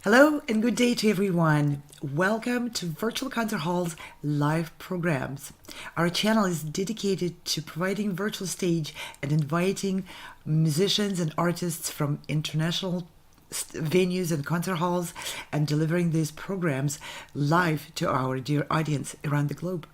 Hello and good day to everyone. Welcome to Virtual Concert Hall's live programs. Our channel is dedicated to providing virtual stage and inviting musicians and artists from international venues and concert halls and delivering these programs live to our dear audience around the globe.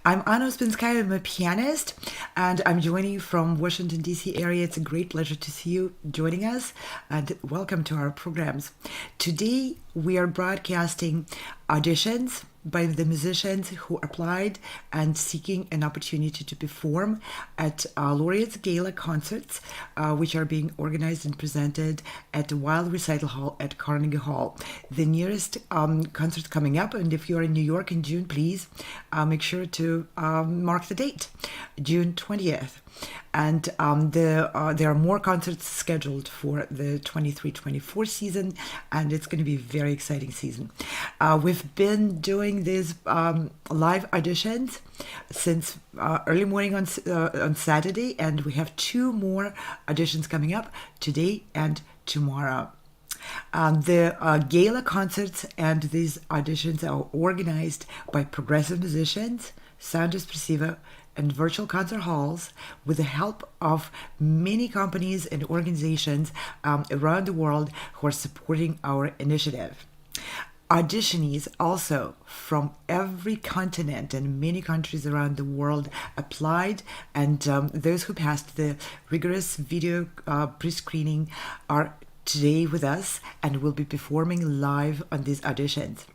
I'm Anna Spinskaya, I'm a pianist, and I'm joining you from Washington, D.C. area. It's a great pleasure to see you joining us, and welcome to our programs. Today, we are broadcasting auditions by the musicians who applied and seeking an opportunity to perform at Laureates Gala concerts, which are being organized and presented at the Weill Recital Hall at Carnegie Hall. The nearest concert coming up, and if you're in New York in June, please make sure to mark the date, June 20th. And there are more concerts scheduled for the 23-24 season, and it's going to be a very exciting season. We've been doing these live auditions since early morning on Saturday, and we have two more auditions coming up today and tomorrow. The gala concerts and these auditions are organized by progressive musicians, Sound Espressivo, and virtual concert halls with the help of many companies and organizations around the world who are supporting our initiative. Auditionees also from every continent and many countries around the world applied, and those who passed the rigorous video pre-screening are today with us and will be performing live on these auditions.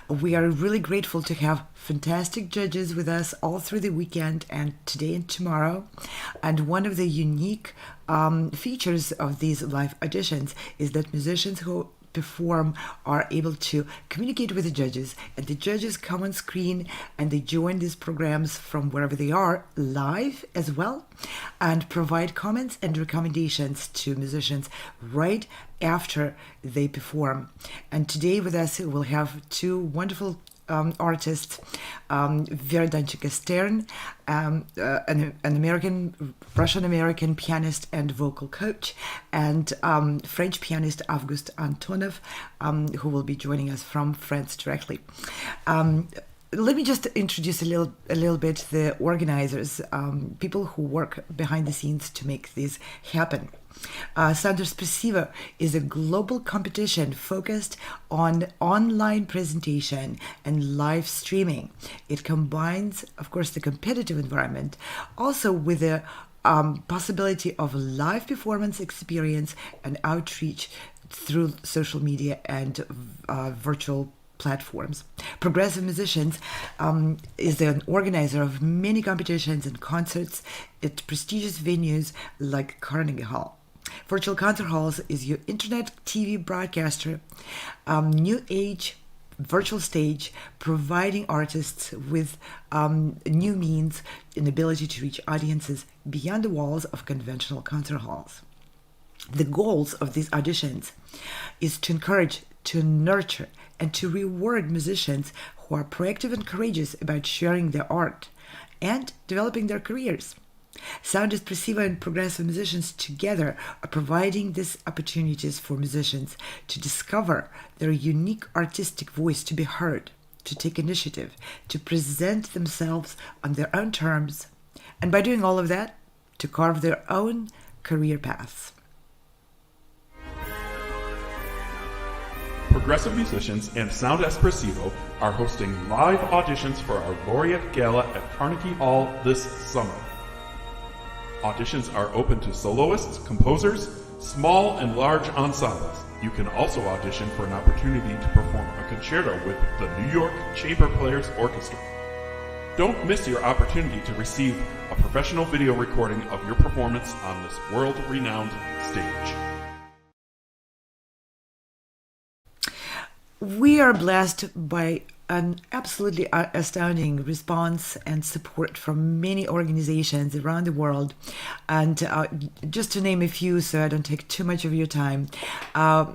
We are really grateful to have fantastic judges with us all through the weekend and today and tomorrow. And one of the unique features of these live auditions is that musicians who perform are able to communicate with the judges, and the judges come on screen and they join these programs from wherever they are live as well, and provide comments and recommendations to musicians right after they perform. And today with us we'll have two wonderful artists, Vera Danchika-Stern, an American, Russian-American pianist and vocal coach, and French pianist Auguste Antonov, who will be joining us from France directly. Let me just introduce a little bit the organizers, people who work behind the scenes to make this happen. Sound Espressivo is a global competition focused on online presentation and live streaming. It combines, of course, the competitive environment also with the possibility of live performance experience and outreach through social media and virtual platforms. Progressive Musicians is an organizer of many competitions and concerts at prestigious venues like Carnegie Hall. Virtual Concert Halls is your internet TV broadcaster, new age virtual stage, providing artists with new means and ability to reach audiences beyond the walls of conventional concert halls. The goals of these auditions is to encourage, to nurture, and to reward musicians who are proactive and courageous about sharing their art and developing their careers. Sound Espressivo and progressive musicians together are providing these opportunities for musicians to discover their unique artistic voice, to be heard, to take initiative, to present themselves on their own terms, and by doing all of that, to carve their own career paths. Progressive Musicians and Sound Espressivo are hosting live auditions for our Laureate Gala at Carnegie Hall this summer. Auditions are open to soloists, composers, small and large ensembles. You can also audition for an opportunity to perform a concerto with the New York Chamber Players Orchestra. Don't miss your opportunity to receive a professional video recording of your performance on this world-renowned stage. We are blessed by an absolutely astounding response and support from many organizations around the world. And just to name a few, so I don't take too much of your time,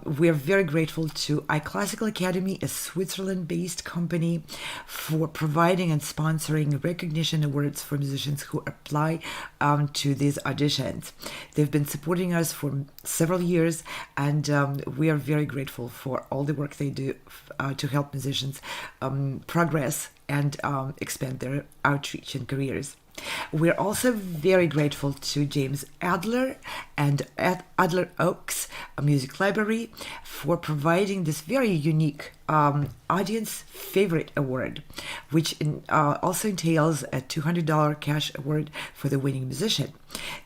we are very grateful to iClassical Academy, a Switzerland-based company, for providing and sponsoring recognition awards for musicians who apply to these auditions. They've been supporting us for several years, and we are very grateful for all the work they do to help musicians progress and expand their outreach and careers. We're also very grateful to James Adler and Adler Oaks Music Library for providing this very unique Audience Favorite Award, which also entails a $200 cash award for the winning musician.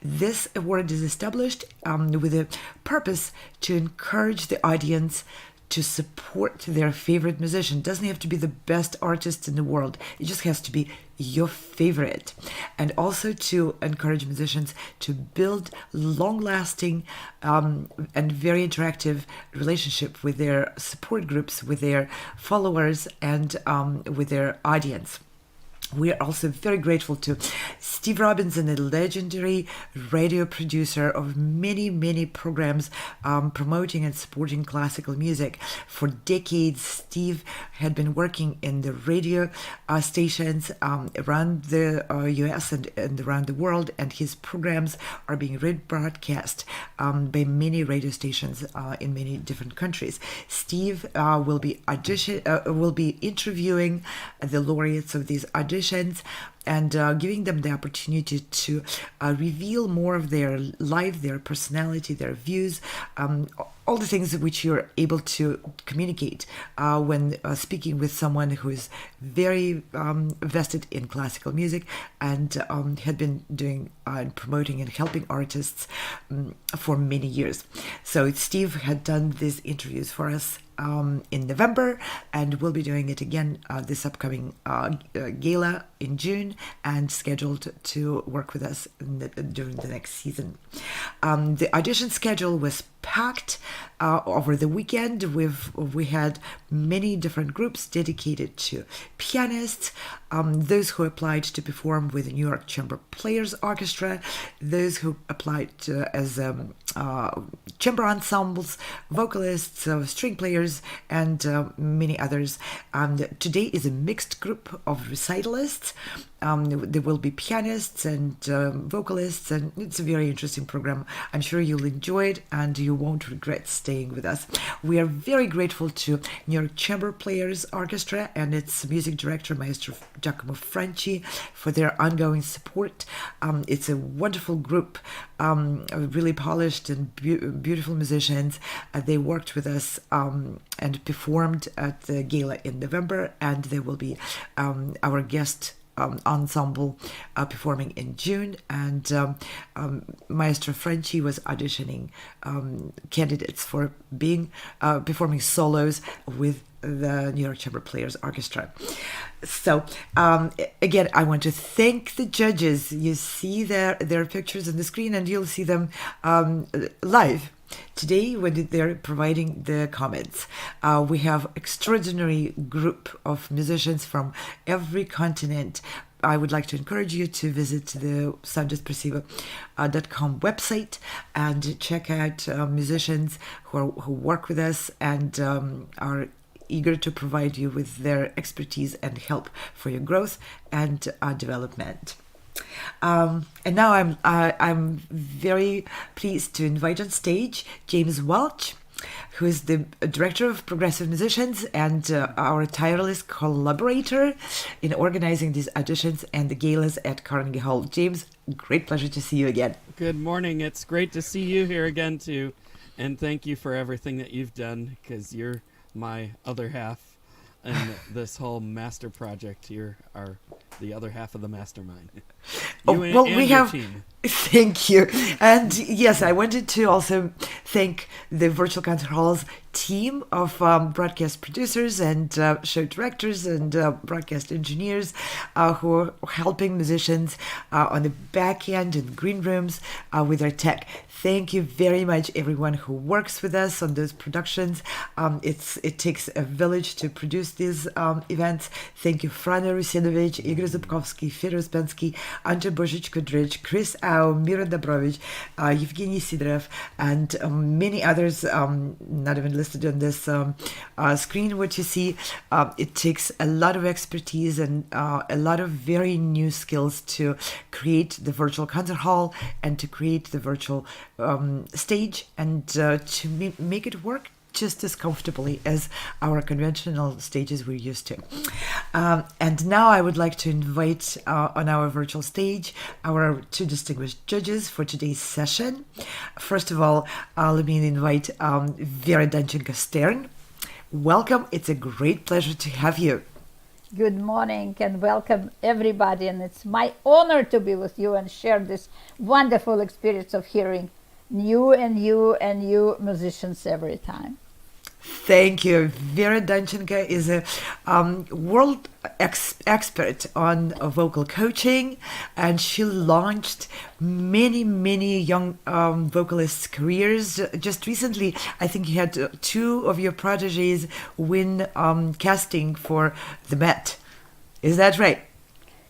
This award is established with a purpose to encourage the audience to support their favorite musician. It doesn't have to be the best artist in the world. It just has to be your favorite. And also to encourage musicians to build long-lasting and very interactive relationship with their support groups, with their followers, and with their audience. We are also very grateful to Steve Robinson, a legendary radio producer of many, many programs promoting and supporting classical music. For decades, Steve had been working in the radio stations around the US and around the world, and his programs are being rebroadcast by many radio stations in many different countries. Steve will be interviewing the laureates of these auditions and giving them the opportunity to reveal more of their life, their personality, their views, all the things which you're able to communicate when speaking with someone who is very vested in classical music and had been doing and promoting and helping artists for many years. So Steve had done these interviews for us in November, and we'll be doing it again this upcoming gala in June, and scheduled to work with us during the next season. The audition schedule was packed over the weekend. We had many different groups dedicated to pianists, those who applied to perform with the New York Chamber Players Orchestra, those who applied as chamber ensembles, vocalists, string players, and many others. Today is a mixed group of recitalists. There will be pianists and vocalists, and it's a very interesting program. I'm sure you'll enjoy it and you won't regret staying with us. We are very grateful to New York Chamber Players Orchestra and its music director, Maestro Giacomo Franci, for their ongoing support. It's a wonderful group, really polished and beautiful musicians. They worked with us and performed at the gala in November, and they will be our guest ensemble performing in June, and Maestro Franci was auditioning candidates for being performing solos with the New York Chamber Players Orchestra. So again, I want to thank the judges. You see their pictures on the screen, and you'll see them live today when they're providing the comments. We have extraordinary group of musicians from every continent. I would like to encourage you to visit the soundespressivo.com website and check out musicians who work with us and are eager to provide you with their expertise and help for your growth and development. And now I'm very pleased to invite on stage James Welch, who is the director of Progressive Musicians and our tireless collaborator in organizing these auditions and the galas at Carnegie Hall. James, great pleasure to see you again. Good morning. It's great to see you here again too, and thank you for everything that you've done, because you're my other half in this whole master project. You are the other half of the mastermind. Team. Thank you. And yes, I wanted to also thank the Virtual Concert Hall's team of broadcast producers and show directors and broadcast engineers who are helping musicians on the back end in green rooms with their tech. Thank you very much, everyone who works with us on those productions. It takes a village to produce these events. Thank you, Frana Rusinovic, Igor Zubkovsky, Fyodor Spensky, Ante Božič-Kudrich, Chris Au, Mira Dobrovich, Evgeny Sidorov, and many others not even listed on this screen. What you see, it takes a lot of expertise and a lot of very new skills to create the virtual concert hall and to create the virtual stage and to make it work just as comfortably as our conventional stages we're used to. And now I would like to invite on our virtual stage our two distinguished judges for today's session. First of all, let me invite Vera Danchenko-Stern. Welcome. It's a great pleasure to have you. Good morning and welcome everybody, and it's my honor to be with you and share this wonderful experience of hearing new musicians every time. Thank you. Vera Danchenko is a world expert on vocal coaching, and she launched many young vocalists' careers. Just recently, I think you had two of your proteges win casting for the Met. Is that right?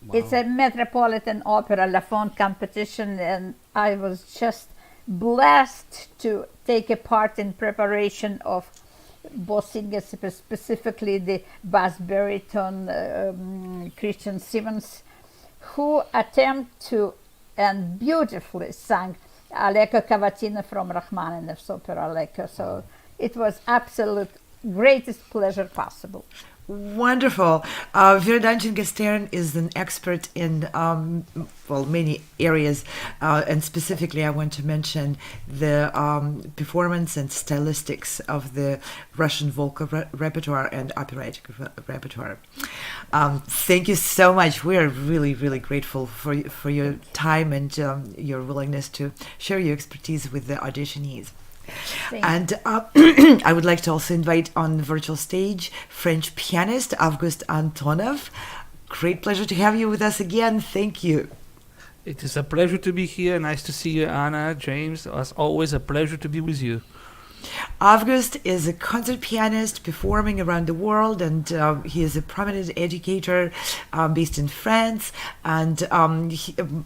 Wow. It's a Metropolitan Opera La Font competition, and I was just blessed to take a part in preparation of both singers, specifically the bass baritone Christian Simmons, who attempt to and beautifully sang Aleko Cavatina from Rachmaninoff's opera Aleko. So it was absolute greatest pleasure possible. Wonderful. Vera Danchenko-Stern is an expert in many areas, and specifically I want to mention the performance and stylistics of the Russian vocal repertoire and operatic repertoire. Thank you so much. We are really grateful for your time and your willingness to share your expertise with the auditionees. And I would like to also invite on the virtual stage French pianist August Antonov. Great pleasure to have you with us again. Thank you. It is a pleasure to be here. Nice to see you, Anna, James. It's always a pleasure to be with you. August is a concert pianist performing around the world, and he is a prominent educator based in France. And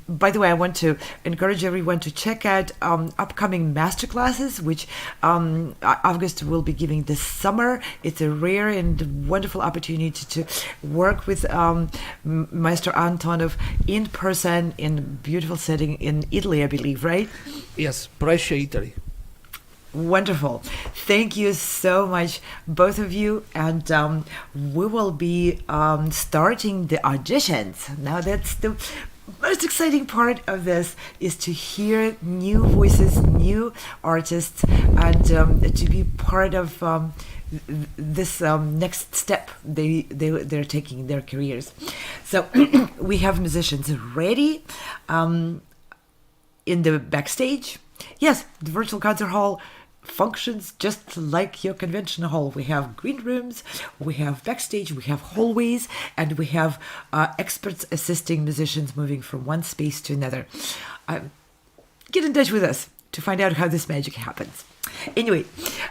by the way, I want to encourage everyone to check out upcoming masterclasses, which August will be giving this summer. It's a rare and wonderful opportunity to work with Maestro Antonov in person in a beautiful setting in Italy, I believe, right? Yes, Brescia, Italy. Wonderful. Thank you so much, both of you. And we will be starting the auditions. Now that's the most exciting part of this, is to hear new voices, new artists, and to be part of this next step they're taking in their careers. So we have musicians ready in the backstage. Yes, the virtual concert hall functions just like your convention hall. We have green rooms, we have backstage, we have hallways, and we have experts assisting musicians moving from one space to another. Get in touch with us to find out how this magic happens. Anyway,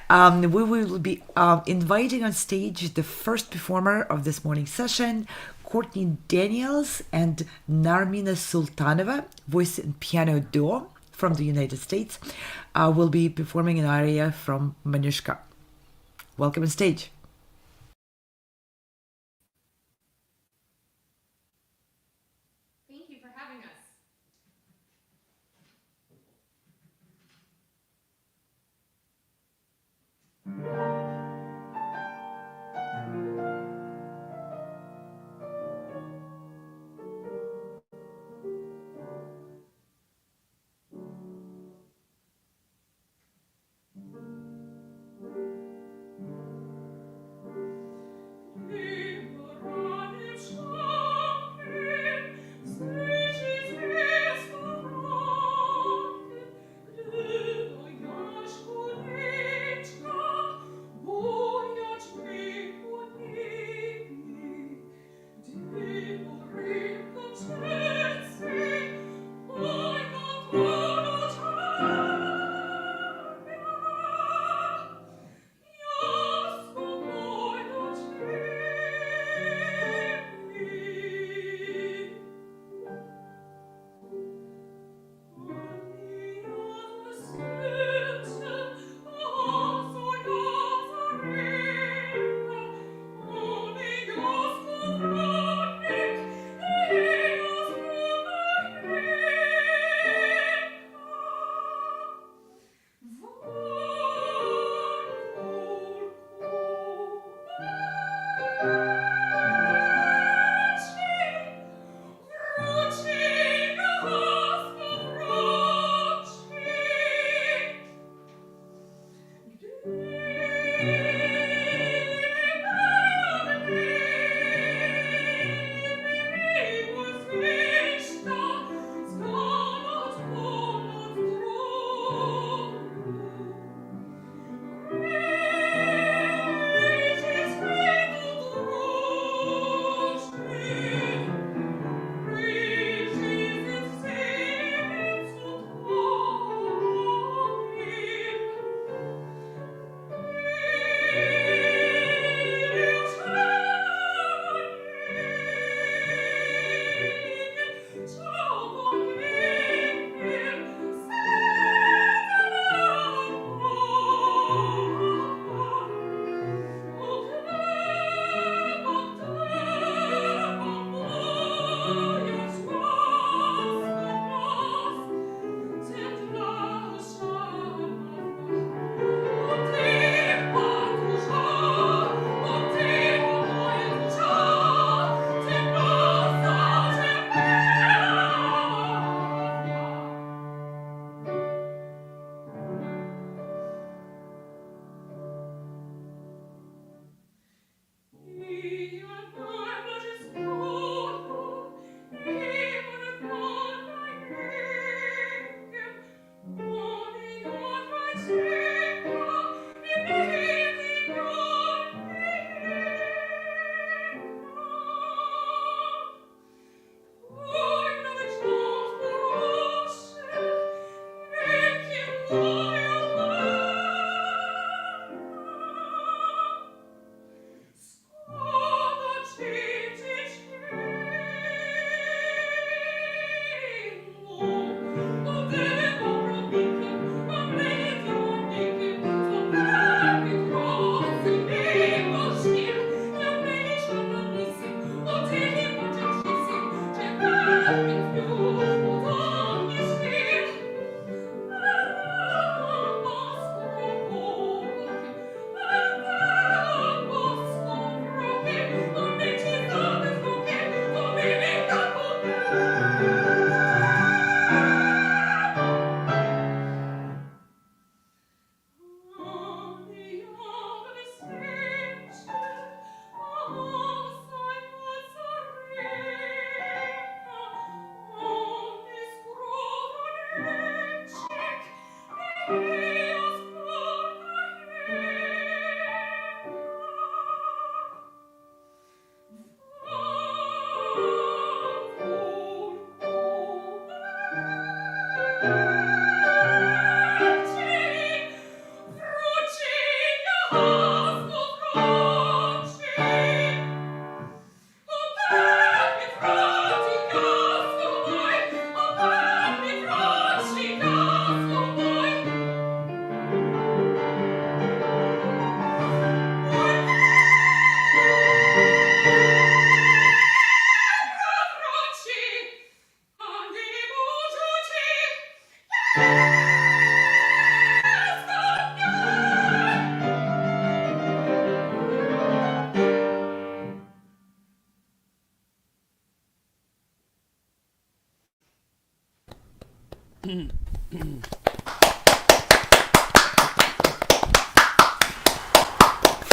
we will be inviting on stage the first performer of this morning's session, Courtney Daniels and Narmina Sultanova, voice and piano duo from the United States, will be performing an aria from Moniuszko. Welcome on stage. Thank you for having us.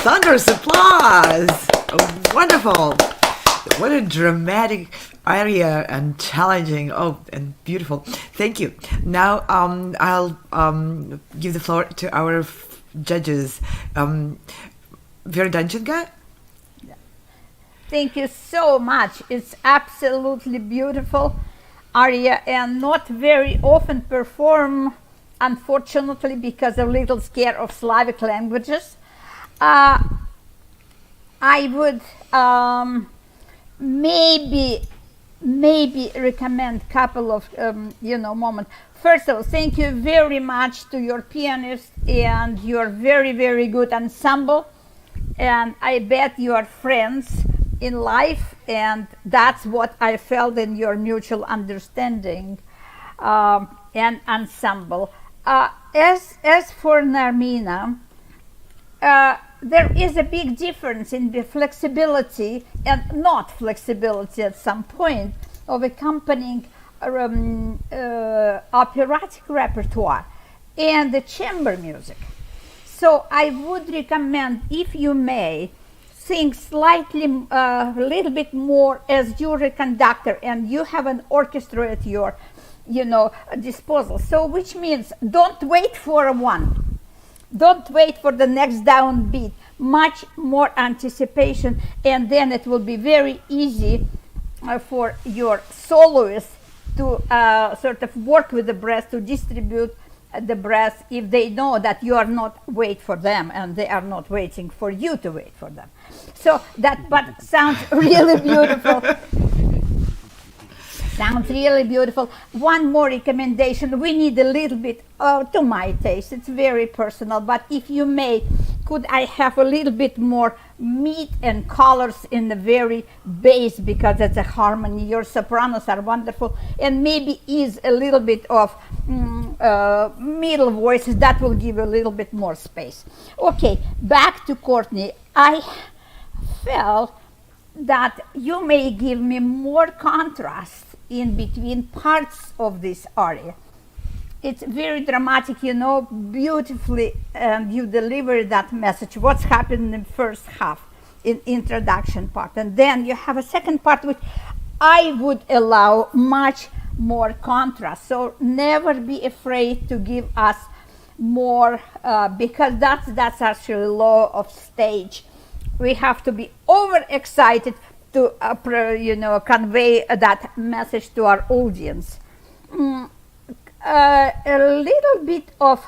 Thunderous applause! Oh, wonderful! What a dramatic aria and challenging, and beautiful. Thank you. Now I'll give the floor to our judges. Vera Danchenka? Thank you so much. It's absolutely beautiful aria and not very often performed, unfortunately, because I'm a little scared of Slavic languages. I would maybe recommend a couple of moments. First of all, thank you very much to your pianist and your very, very good ensemble. And I bet you are friends in life, and that's what I felt in your mutual understanding and ensemble. As for Narmina, there is a big difference in the flexibility and not flexibility at some point of accompanying operatic repertoire and the chamber music. So I would recommend, if you may, sing slightly, a little bit more as you're a conductor and you have an orchestra at your, disposal. So which means don't wait for one. Don't wait for the next downbeat. Much more anticipation, and then it will be very easy for your soloist to sort of work with the breath, to distribute the breath if they know that you are not wait for them and they are not waiting for you to wait for them. So that, but sounds really beautiful. Sounds really beautiful. One more recommendation. We need a little bit, to my taste, it's very personal, but if you may, could I have a little bit more meat and colors in the very bass, because it's a harmony. Your sopranos are wonderful, and maybe is a little bit of middle voices that will give a little bit more space. Okay, back to Courtney. I felt that you may give me more contrast in between parts of this aria. It's very dramatic, beautifully, and you deliver that message, what's happened in the first half, in introduction part. And then you have a second part which I would allow much more contrast. So never be afraid to give us more, because that's actually law of stage. We have to be overexcited to convey that message to our audience. A little bit of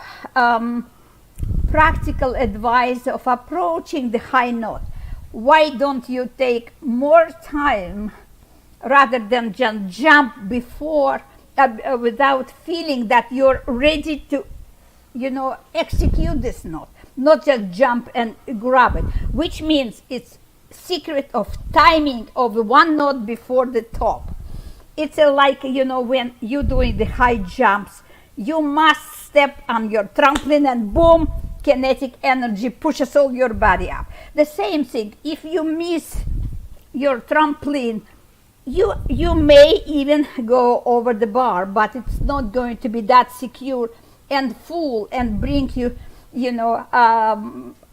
practical advice of approaching the high note. Why don't you take more time rather than just jump before without feeling that you're ready to execute this note, not just jump and grab it, which means it's secret of timing of one note before the top. It's like, when you're doing the high jumps, you must step on your trampoline and boom, kinetic energy pushes all your body up. The same thing, if you miss your trampoline, you may even go over the bar, but it's not going to be that secure and full and bring you,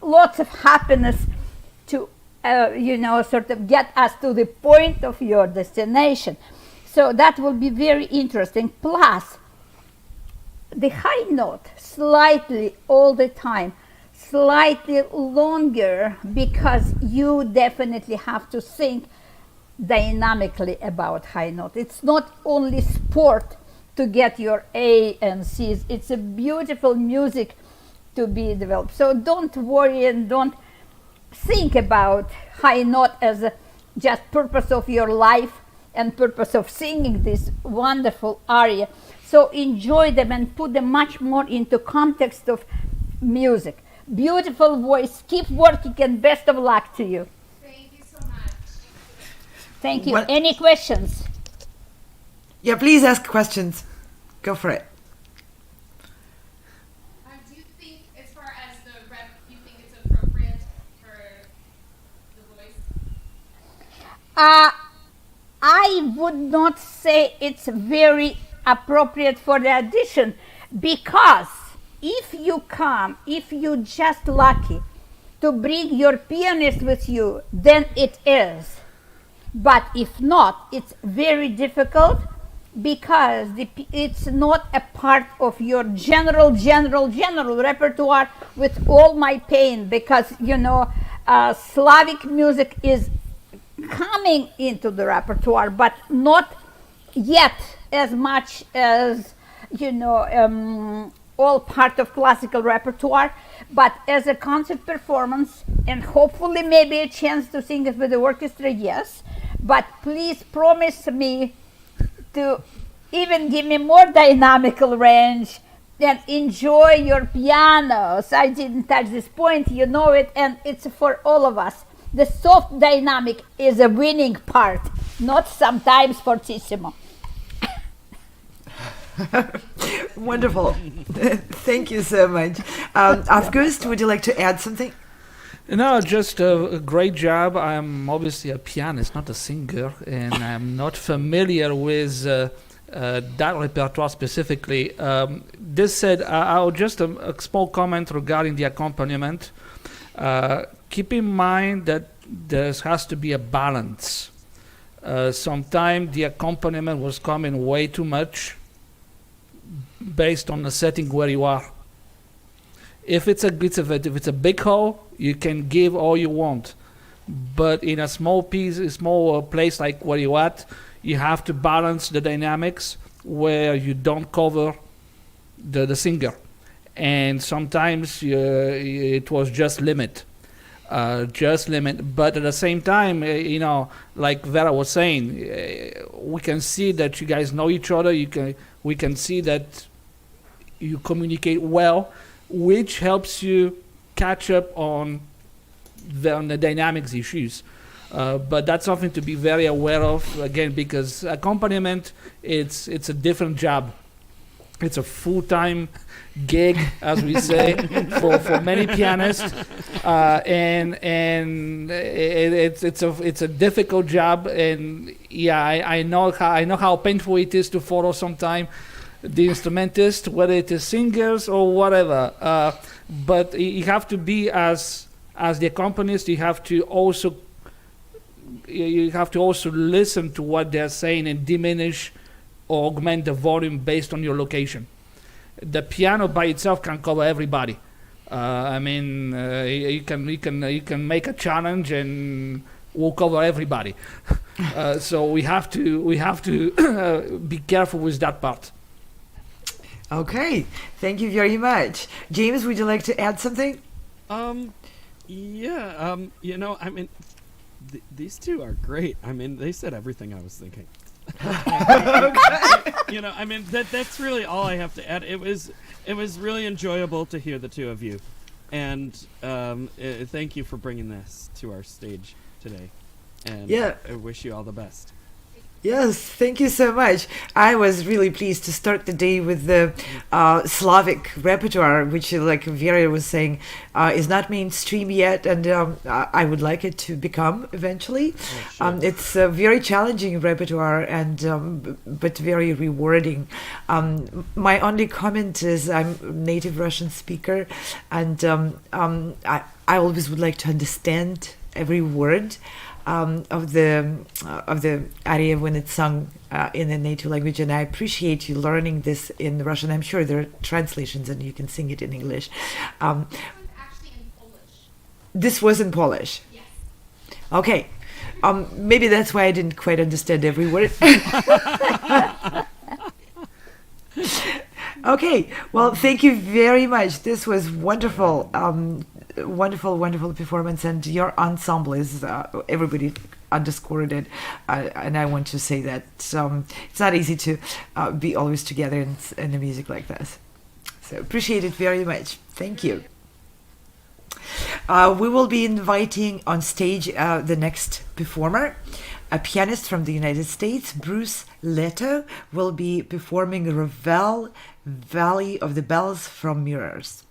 lots of happiness to sort of get us to the point of your destination. So that will be very interesting. Plus, the high note, slightly all the time, slightly longer, because you definitely have to think dynamically about high note. It's not only sport to get your A and C's. It's a beautiful music to be developed. So don't worry and don't think about high note as a just purpose of your life and purpose of singing this wonderful aria. So enjoy them and put them much more into context of music. Beautiful voice. Keep working and best of luck to you. Thank you so much. Thank you. What- Any questions? Yeah, please ask questions. Go for it. Do you think, as far as the rep, you think it's appropriate for the voice? I would not say it's very appropriate for the audition, because if you just lucky to bring your pianist with you, then it is. But if not, it's very difficult, because it's not a part of your general repertoire, with all my pain, because Slavic music is coming into the repertoire, but not yet as much as all part of classical repertoire. But as a concert performance, and hopefully maybe a chance to sing it with the orchestra, yes. But please promise me to even give me more dynamical range and enjoy your pianos. I didn't touch this point, you know it, and it's for all of us. The soft dynamic is a winning part, not sometimes fortissimo. Wonderful. Thank you so much. August, would you like to add something? No, just a great job. I'm obviously a pianist, not a singer, and I'm not familiar with that repertoire specifically. This said, I'll just a small comment regarding the accompaniment. Keep in mind that there has to be a balance. Sometimes the accompaniment was coming way too much based on the setting where you are. If it's a big hall, you can give all you want, but in a small place like where you're at, you have to balance the dynamics where you don't cover the singer, and sometimes it was just limit. But at the same time, like Vera was saying, we can see that you guys know each other. We can see that you communicate well, which helps you catch up on the dynamics issues. But that's something to be very aware of, again, because accompaniment, it's a different job. It's a full-time gig, as we say, for many pianists, and it's a difficult job. And yeah, I know how painful it is to follow sometimes the instrumentist, whether it is singers or whatever. But you have to be as the accompanist. You have to also listen to what they're saying and diminish or augment the volume based on your location. The piano by itself can cover everybody. You can make a challenge and we'll cover everybody. So we have to be careful with that part. Okay, thank you very much. James, would you like to add something? These two are great. They said everything I was thinking. That's really all I have to add. It was really enjoyable to hear the two of you, and thank you for bringing this to our stage today. And I wish you all the best. Yes, thank you so much. I was really pleased to start the day with the Slavic repertoire, which, like Vera was saying, is not mainstream yet, and I would like it to become eventually. Oh, sure. It's a very challenging repertoire, and but very rewarding. My only comment is I'm a native Russian speaker, and I always would like to understand every word of the aria when it's sung in the native language, and I appreciate you learning this in Russian. I'm sure there are translations and you can sing it in English. Actually in Polish. This was in Polish. Yes. Okay, maybe that's why I didn't quite understand every word. Okay, well, thank you very much. This was wonderful, wonderful performance, and your ensemble is everybody underscored it, and I want to say that it's not easy to be always together in the music like this. So appreciate it very much. Thank you. We will be inviting on stage the next performer. A pianist from the United States, Bruce Leto, will be performing Ravel, Valley of the Bells from Mirrors.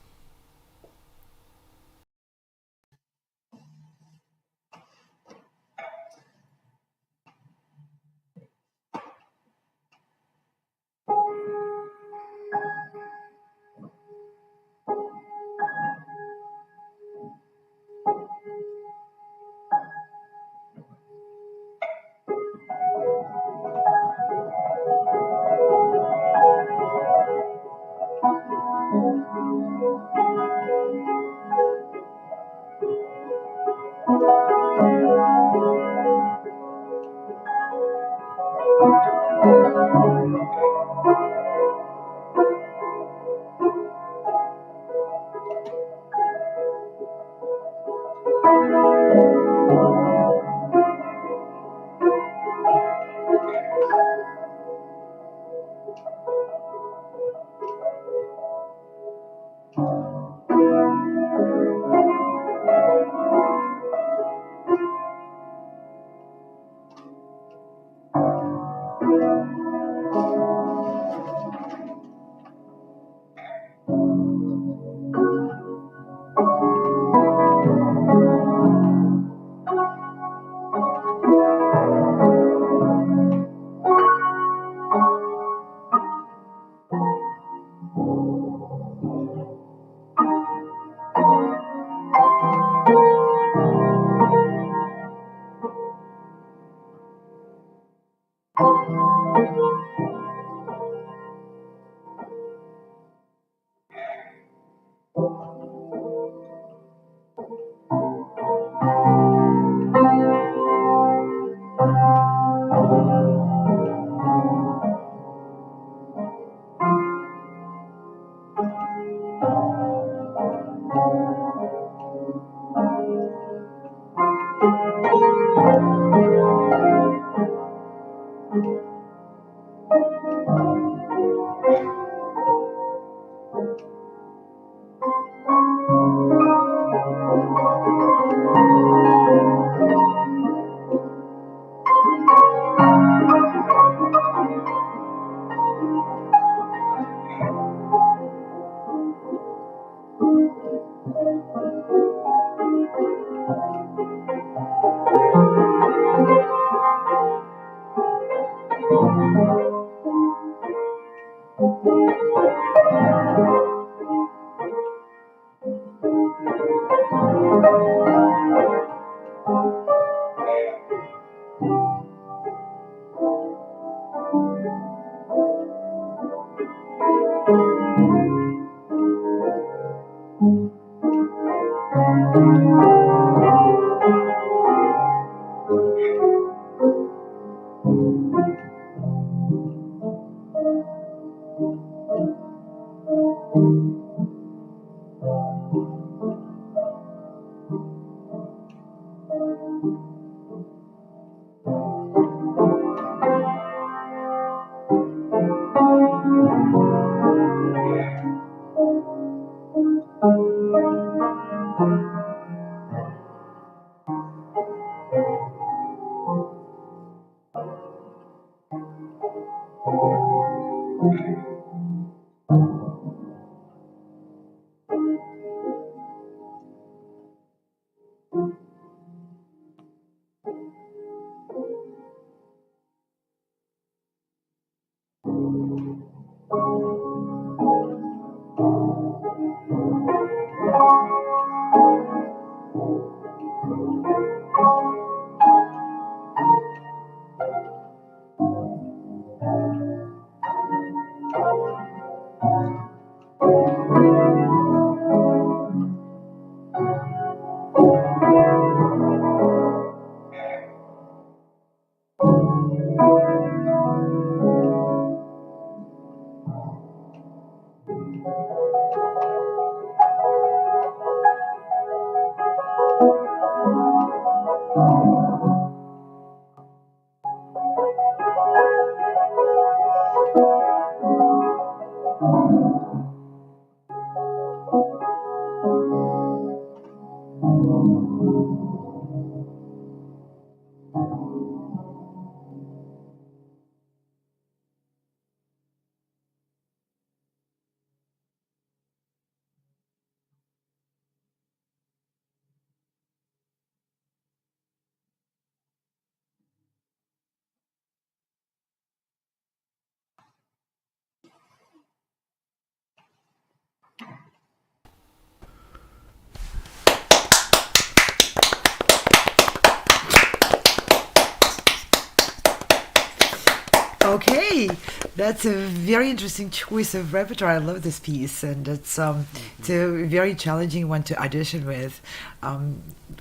Okay, that's a very interesting choice of repertoire. I love this piece, and it's a very challenging one to audition with.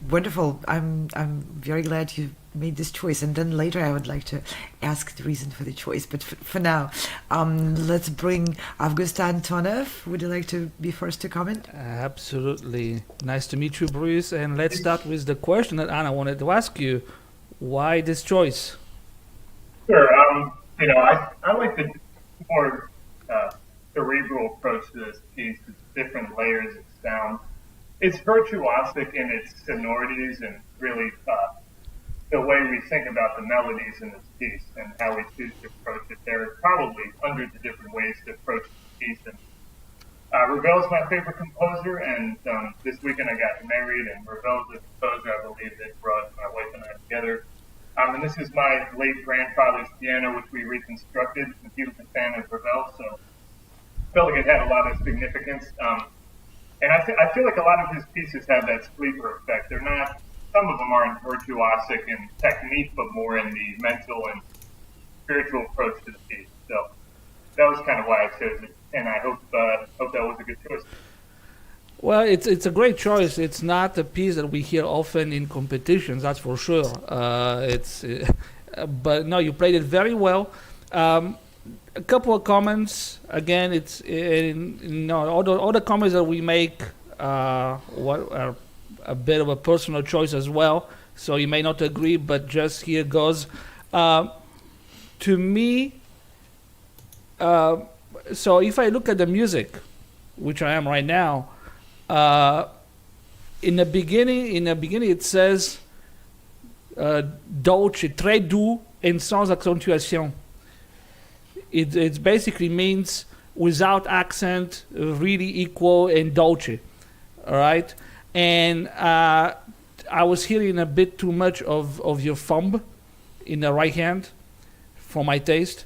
Wonderful. I'm very glad you made this choice, and then later I would like to ask the reason for the choice. But for now, let's bring Augustin Antonov. Would you like to be first to comment? Absolutely. Nice to meet you, Bruce. And let's start with the question that Anna wanted to ask you. Why this choice? Sure. I like the more cerebral approach to this piece with different layers of sound. It's virtuosic in its sonorities and really the way we think about the melodies in this piece and how we choose to approach it. There are probably hundreds of different ways to approach this piece. And Ravel is my favorite composer, and this weekend I got married, and Ravel is the composer I believe that brought my wife and I together. And this is my late grandfather's piano, which we reconstructed, and he was a fan of Ravel, so I felt like it had a lot of significance. And I feel like a lot of his pieces have that sleeper effect. They're not, some of them aren't virtuosic in technique, but more in the mental and spiritual approach to the piece. So that was kind of why I chose it, and I hope that was a good choice. Well, it's a great choice. It's not a piece that we hear often in competitions, that's for sure. But no, you played it very well. A couple of comments. Again, it's all the comments that we make what are a bit of a personal choice as well. So you may not agree, but just here goes. To me, so if I look at the music, which I am right now. In the beginning it says dolce, très doux and sans accentuation. It basically means without accent, really equal and dolce. All right, and I was hearing a bit too much of your thumb in the right hand, for my taste.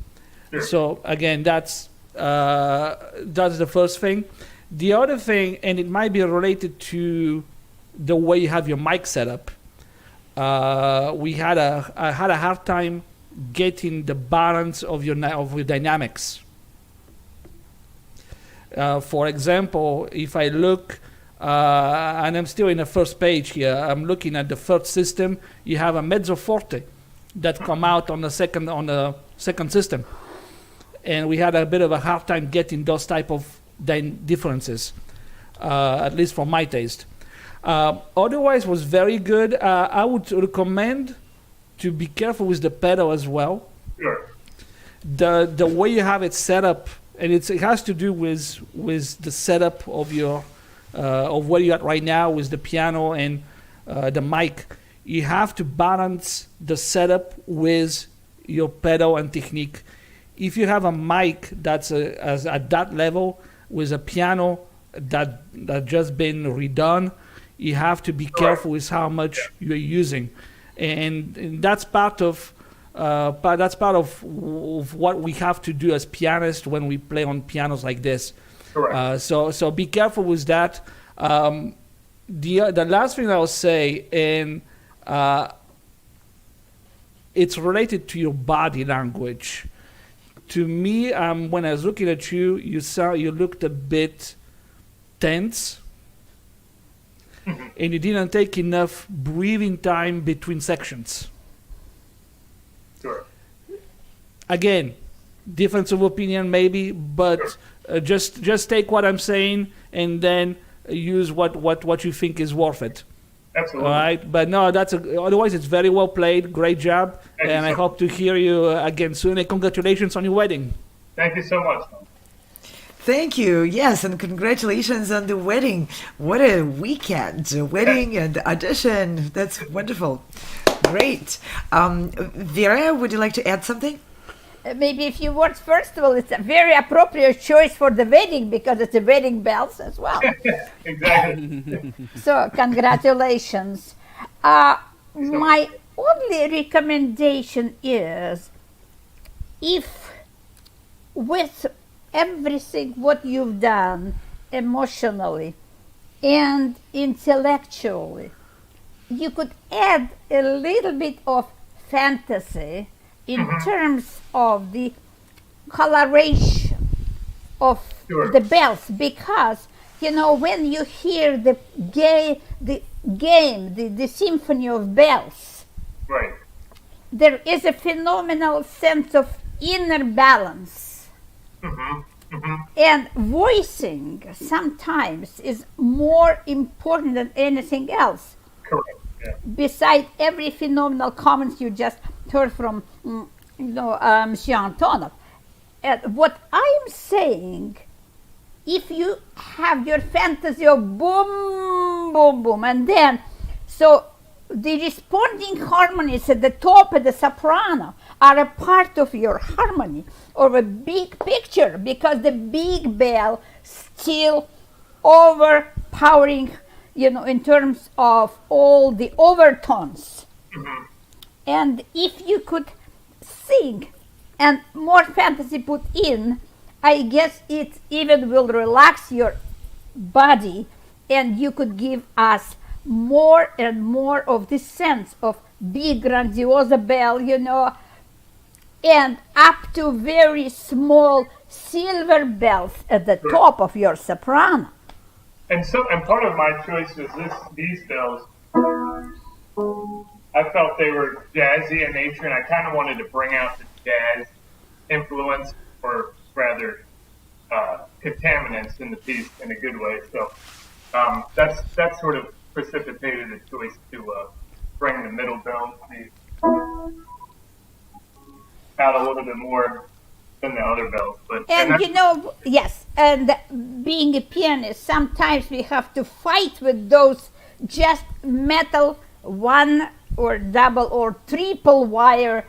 Sure. So again, that's the first thing. The other thing, and it might be related to the way you have your mic set up. I had a hard time getting the balance of your dynamics. For example, if I look, and I'm still in the first page here, I'm looking at the third system. You have a mezzo forte that come out on the second system, and we had a bit of a hard time getting those type of differences, at least for my taste. Otherwise was very good. I would recommend to be careful with the pedal as well. Sure. The way you have it set up, and it has to do with the setup of your of where you're at right now with the piano and the mic. You have to balance the setup with your pedal and technique. If you have a mic that's at that level, with a piano that just been redone, you have to be careful with how much you're using, and that's part of what we have to do as pianists when we play on pianos like this. Correct. So be careful with that. The last thing I'll say, and it's related to your body language. To me, when I was looking at you, you looked a bit tense, and you didn't take enough breathing time between sections. Sure. Again, difference of opinion maybe, but just take what I'm saying and then use what you think is worth it. Absolutely. All right, but no, otherwise it's very well played. Great job, Thank you and I so hope to hear you again soon. And congratulations on your wedding. Thank you so much. Thank you. Yes, and congratulations on the wedding. What a weekend. A wedding and audition. That's wonderful. Great. Vera, would you like to add something? Maybe a few words. First of all, it's a very appropriate choice for the wedding because it's a wedding bells as well. Exactly. So congratulations. My only recommendation is, if with everything what you've done emotionally and intellectually, you could add a little bit of fantasy in terms of the coloration of Sure. the bells, because when you hear the symphony of bells, Right. there is a phenomenal sense of inner balance. And voicing sometimes is more important than anything else. Correct. Yeah. Beside every phenomenal comments you just heard from, Monsieur Antonov. What I'm saying, if you have your fantasy of boom, boom, boom, and then, so the responding harmonies at the top of the soprano are a part of your harmony or a big picture, because the big bell still overpowering, in terms of all the overtones. And if you could sing and more fantasy put in, I guess it even will relax your body, and you could give us more and more of this sense of big grandiose bell, and up to very small silver bells at the top of your soprano. And part of my choice was these bells. I felt they were jazzy in nature, and I kind of wanted to bring out the jazz influence, or rather contaminants in the piece in a good way. So that sort of precipitated a choice to bring the middle bells out a little bit more than the other bells. Yes, and being a pianist, sometimes we have to fight with those just metal one or double or triple wire,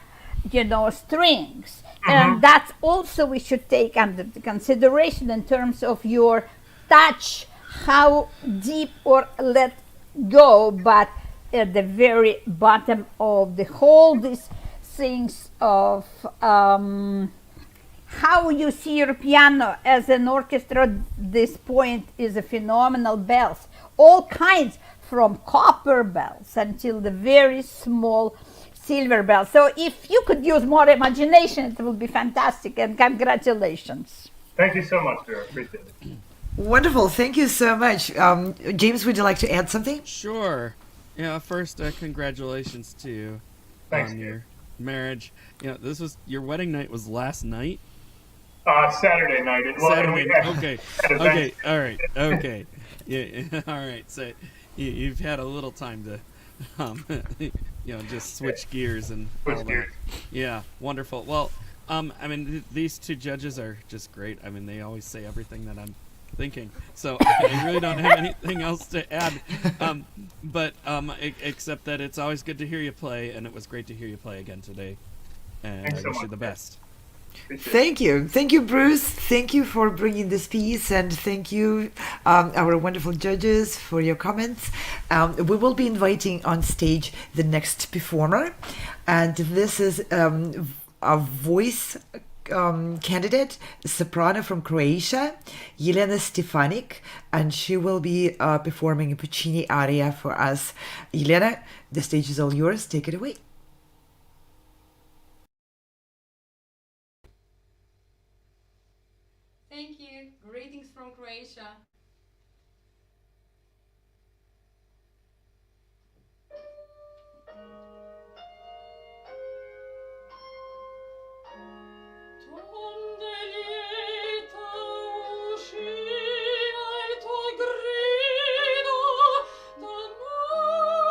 strings. And that's also we should take under consideration in terms of your touch, how deep or let go, but at the very bottom of the whole, these things of how you see your piano as an orchestra, this point is a phenomenal bells, all kinds, from copper bells until the very small silver bells. So if you could use more imagination, it would be fantastic, and congratulations. Thank you so much, Vera. Appreciate it. Wonderful. Thank you so much. James, would you like to add something? Sure. Yeah, first, congratulations to you Thanks, on Steve. your marriage. Your wedding night was last night? Saturday night. Saturday night. Okay. had events. Okay. All right. Okay. Yeah. All right. So you've had a little time to, just switch gears and all that. Gears. Yeah. Wonderful. Well, these two judges are just great. They always say everything that I'm thinking. So I really don't have anything else to add. Except that it's always good to hear you play, and it was great to hear you play again today. And Thanks I so wish you much. the best. Thank you. Thank you, Bruce. Thank you for bringing this piece, and thank you, our wonderful judges, for your comments. We will be inviting on stage the next performer, and this is a voice candidate, soprano from Croatia, Jelena Stefanic, and she will be performing a Puccini aria for us. Jelena, the stage is all yours. Take it away. Thank you. Greetings from Croatia. Grido d'amore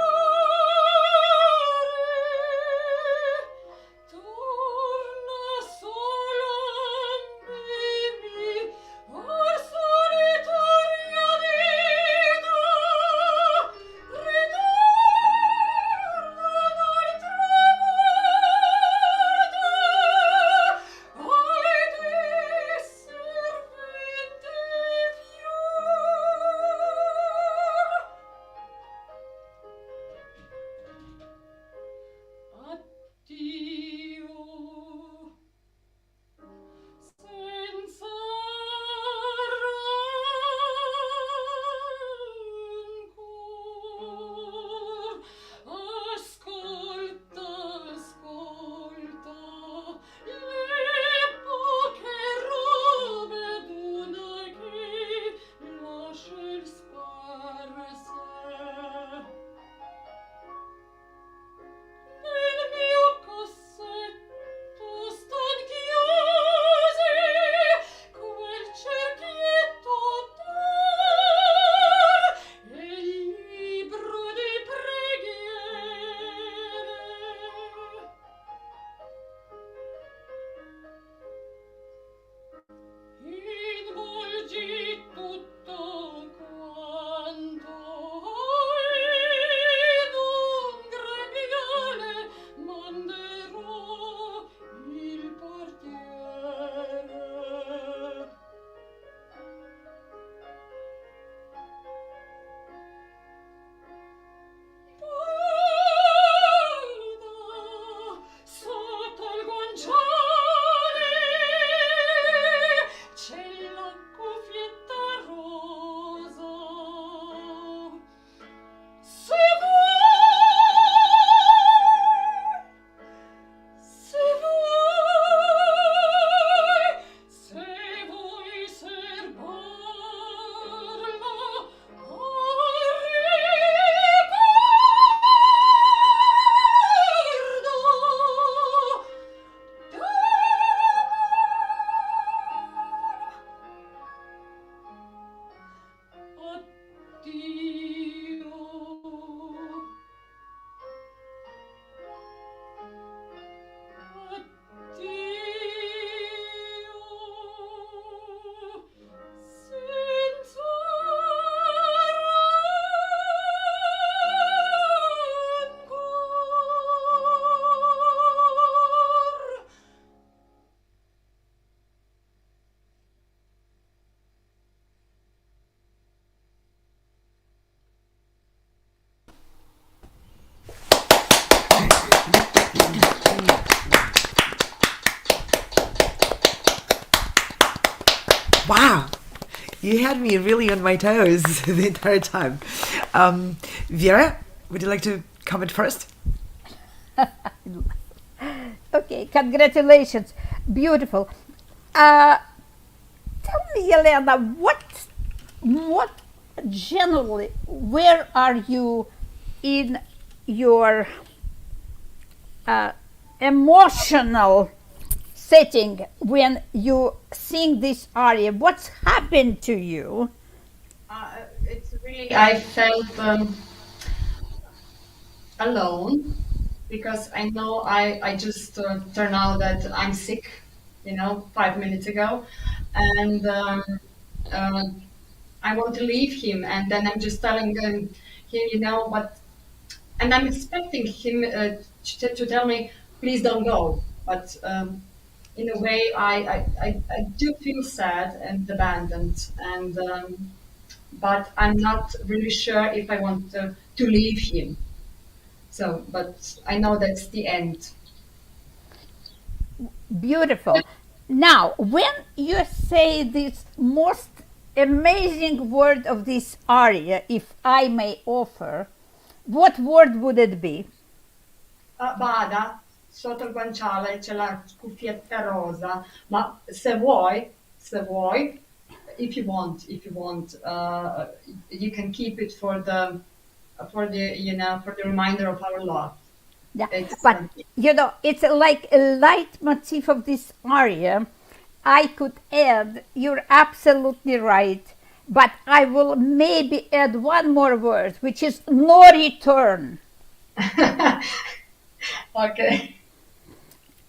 You had me really on my toes the entire time. Vera, would you like to comment first? Okay, congratulations. Beautiful. Tell me, Jelena, what generally, where are you in your emotional setting when you sing this aria? What's happened to you? It's really, I felt alone because I know I just turned out that I'm sick, 5 minutes ago, and I want to leave him, and then I'm just telling him, but, and I'm expecting him to tell me, please don't go, but in a way I do feel sad and abandoned, and but I'm not really sure if I want to leave him. So, but I know that's the end. Beautiful. Now, when you say this most amazing word of this aria, if I may offer, what word would it be? Bada, sotto il guanciale c'è la cuffietta rosa, ma se vuoi, if you want, you can keep it for the reminder of our love. Yeah, but it's like a leitmotif of this aria. I could add, you're absolutely right, but I will maybe add one more word, which is no return. Okay.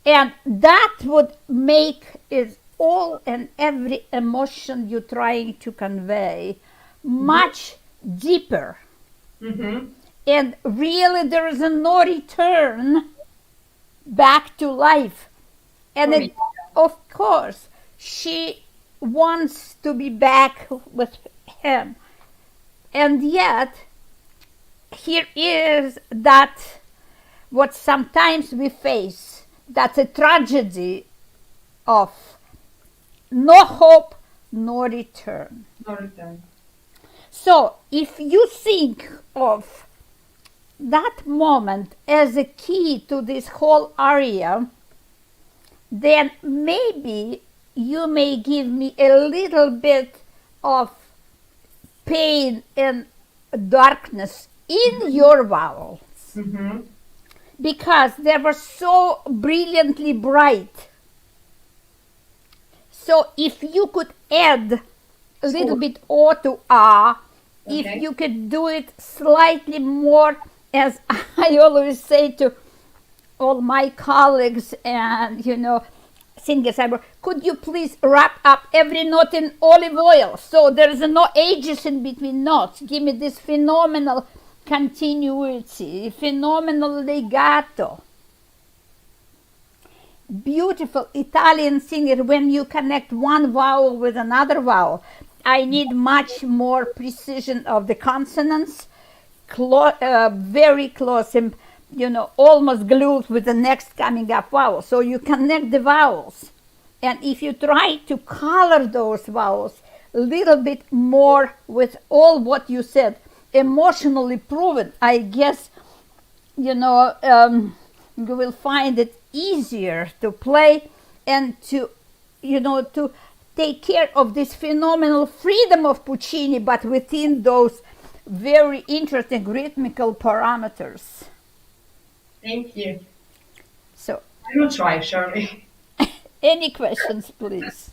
And that would make it all and every emotion you're trying to convey much deeper. Mm-hmm. And really there is a no return back to life. And it, of course, she wants to be back with him. And yet, here is that what sometimes we face, that's a tragedy of no hope, no return. No return. So if you think of that moment as a key to this whole aria, then maybe you may give me a little bit of pain and darkness in your vowels. Mm-hmm. Because they were so brilliantly bright. So if you could add a little bit O to A, if you could do it slightly more, as I always say to all my colleagues and, singers, could you please wrap up every note in olive oil so there's no ages in between notes? Give me this phenomenal continuity, phenomenal legato. Beautiful Italian singer when you connect one vowel with another vowel. I need much more precision of the consonants, very close and almost glued with the next coming up vowel. So you connect the vowels. And if you try to color those vowels a little bit more with all what you said, emotionally proven, I guess, you will find it easier to play and to, to take care of this phenomenal freedom of Puccini, but within those very interesting rhythmical parameters. Thank you. So, I will try, Shirley. Any questions, please?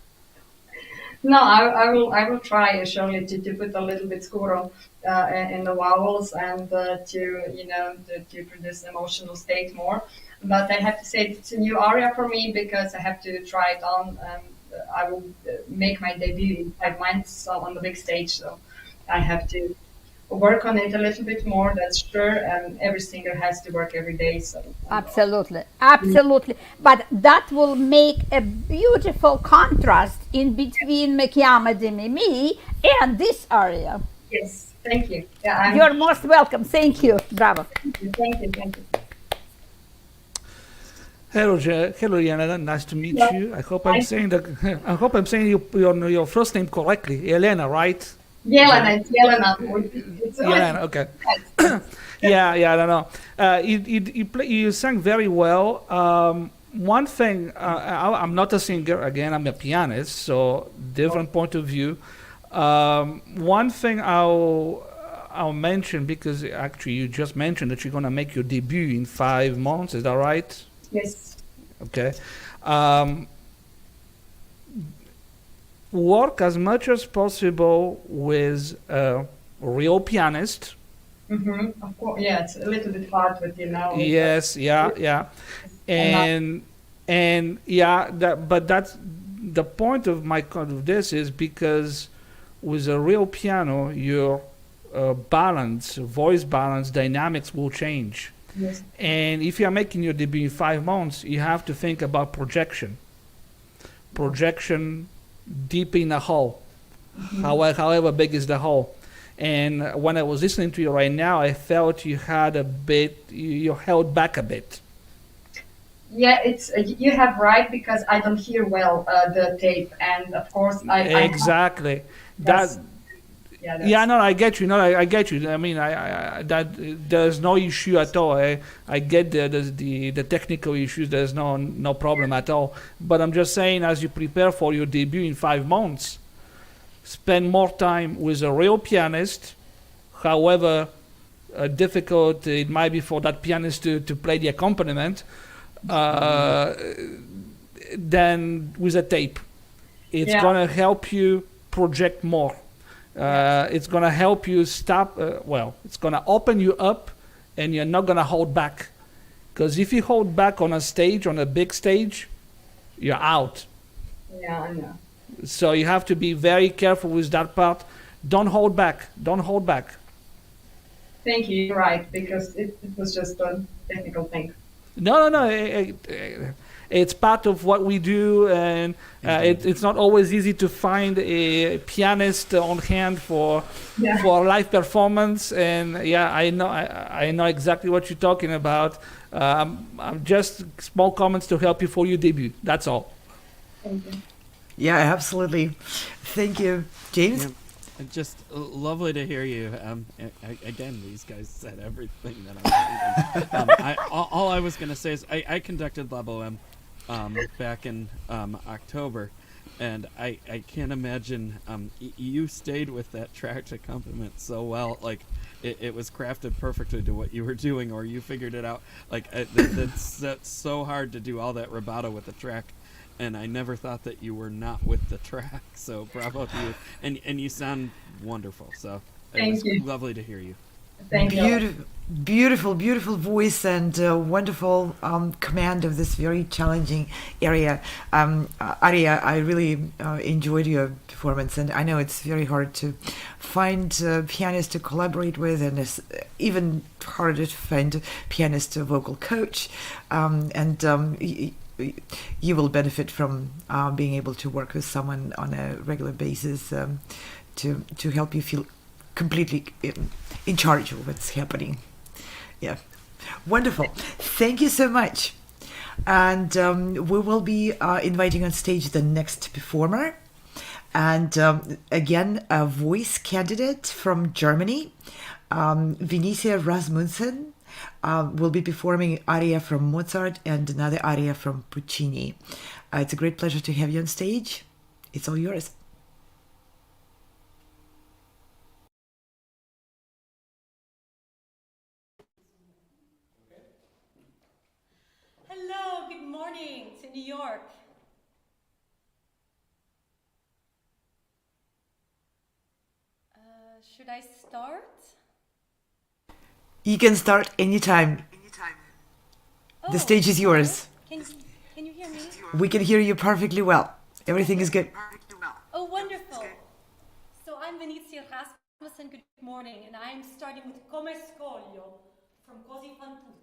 No, I will try, Shirley, to put a little bit scuro in the vowels and to produce an emotional state more. But I have to say it's a new aria for me because I have to try it on. I will make my debut in 5 months on the big stage, so I have to work on it a little bit more, that's sure, and every singer has to work every day. So absolutely. But that will make a beautiful contrast in between Me chiama di Mimi and this aria. Yes, thank you. Yeah, you're most welcome. Thank you. Bravo. Thank you. Hello, hello, Jelena. Nice to meet Yeah. you. I hope Hi. I'm saying the I hope I'm saying your first name correctly, Jelena, right? Jelena, it's Jelena. It's Jelena, okay. Yeah, I don't know. You sang very well. One thing, I'm not a singer. Again, I'm a pianist, so different point of view. One thing I'll mention, because actually you just mentioned that you're gonna make your debut in 5 months. Is that right? Yes. Okay. Work as much as possible with a real pianist. Of course, yeah, it's a little bit hard with Yes, yeah. And yeah, but that's the point of of this is because with a real piano, your voice balance, dynamics will change. Yes. And if you are making your debut in 5 months, you have to think about projection deep in the hall, however big is the hall. And when I was listening to you right now, I felt you had you held back a bit. Yeah, it's you have right, because I don't hear well the tape, and of course Exactly. Yes. Yeah, no, I get you. No, I get you. I mean, I that there's no issue at all. I get the technical issues. There's no problem at all. But I'm just saying, as you prepare for your debut in 5 months, spend more time with a real pianist, however difficult it might be for that pianist to play the accompaniment, than with a tape. It's gonna help you project more. It's gonna help you stop. It's gonna open you up, and you're not gonna hold back. Because if you hold back on a stage, on a big stage, you're out. Yeah, I know. So you have to be very careful with that part. Don't hold back. Thank you. You're right, because it was just a technical thing. No. It's part of what we do, and it's not always easy to find a pianist on hand for live performance. And yeah, I know exactly what you're talking about. I'm just small comments to help you for your debut. That's all. Thank you. Yeah, absolutely. Thank you, James. Yeah, just lovely to hear you. Again, these guys said everything that I was all I was going to say is I conducted La Boheme back in October, and I can't imagine you stayed with that tracked accompaniment so well. Like it was crafted perfectly to what you were doing, or you figured it out. Like that's so hard to do all that rubato with the track. And I never thought that you were not with the track, so bravo to you. And you sound wonderful, so it was lovely to hear you. Thank you. Beautiful voice and wonderful command of this very challenging area. Aria, I really enjoyed your performance, and I know it's very hard to find pianists to collaborate with, and it's even harder to find a pianist vocal coach. You will benefit from being able to work with someone on a regular basis to help you feel completely in charge of what's happening. Yeah, wonderful. Thank you so much. And we will be inviting on stage the next performer. And again, a voice candidate from Germany, Venetia Rasmussen. Will be performing aria from Mozart and another aria from Puccini. It's a great pleasure to have you on stage. It's all yours. Hello, good morning to New York. Should I start? You can start anytime. Oh, The stage is yours. Can you hear me? We can hear you perfectly well. Everything is good. Oh, wonderful. So I'm Venetia Rasmussen, good morning, and I'm starting with Come Scoglio from Così fan tutte.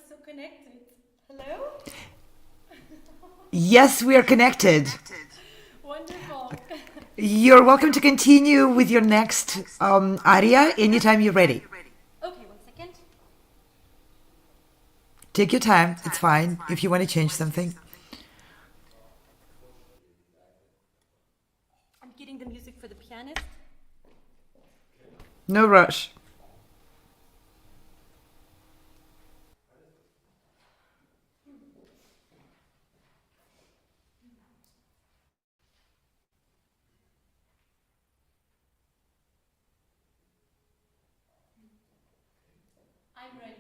so connected. Hello? Yes, we are connected. Wonderful. You're welcome to continue with your next aria anytime you're ready. Okay, 1 second. Take your time. It's fine if you want to change something. I'm getting the music for the pianist. No rush. I'm ready.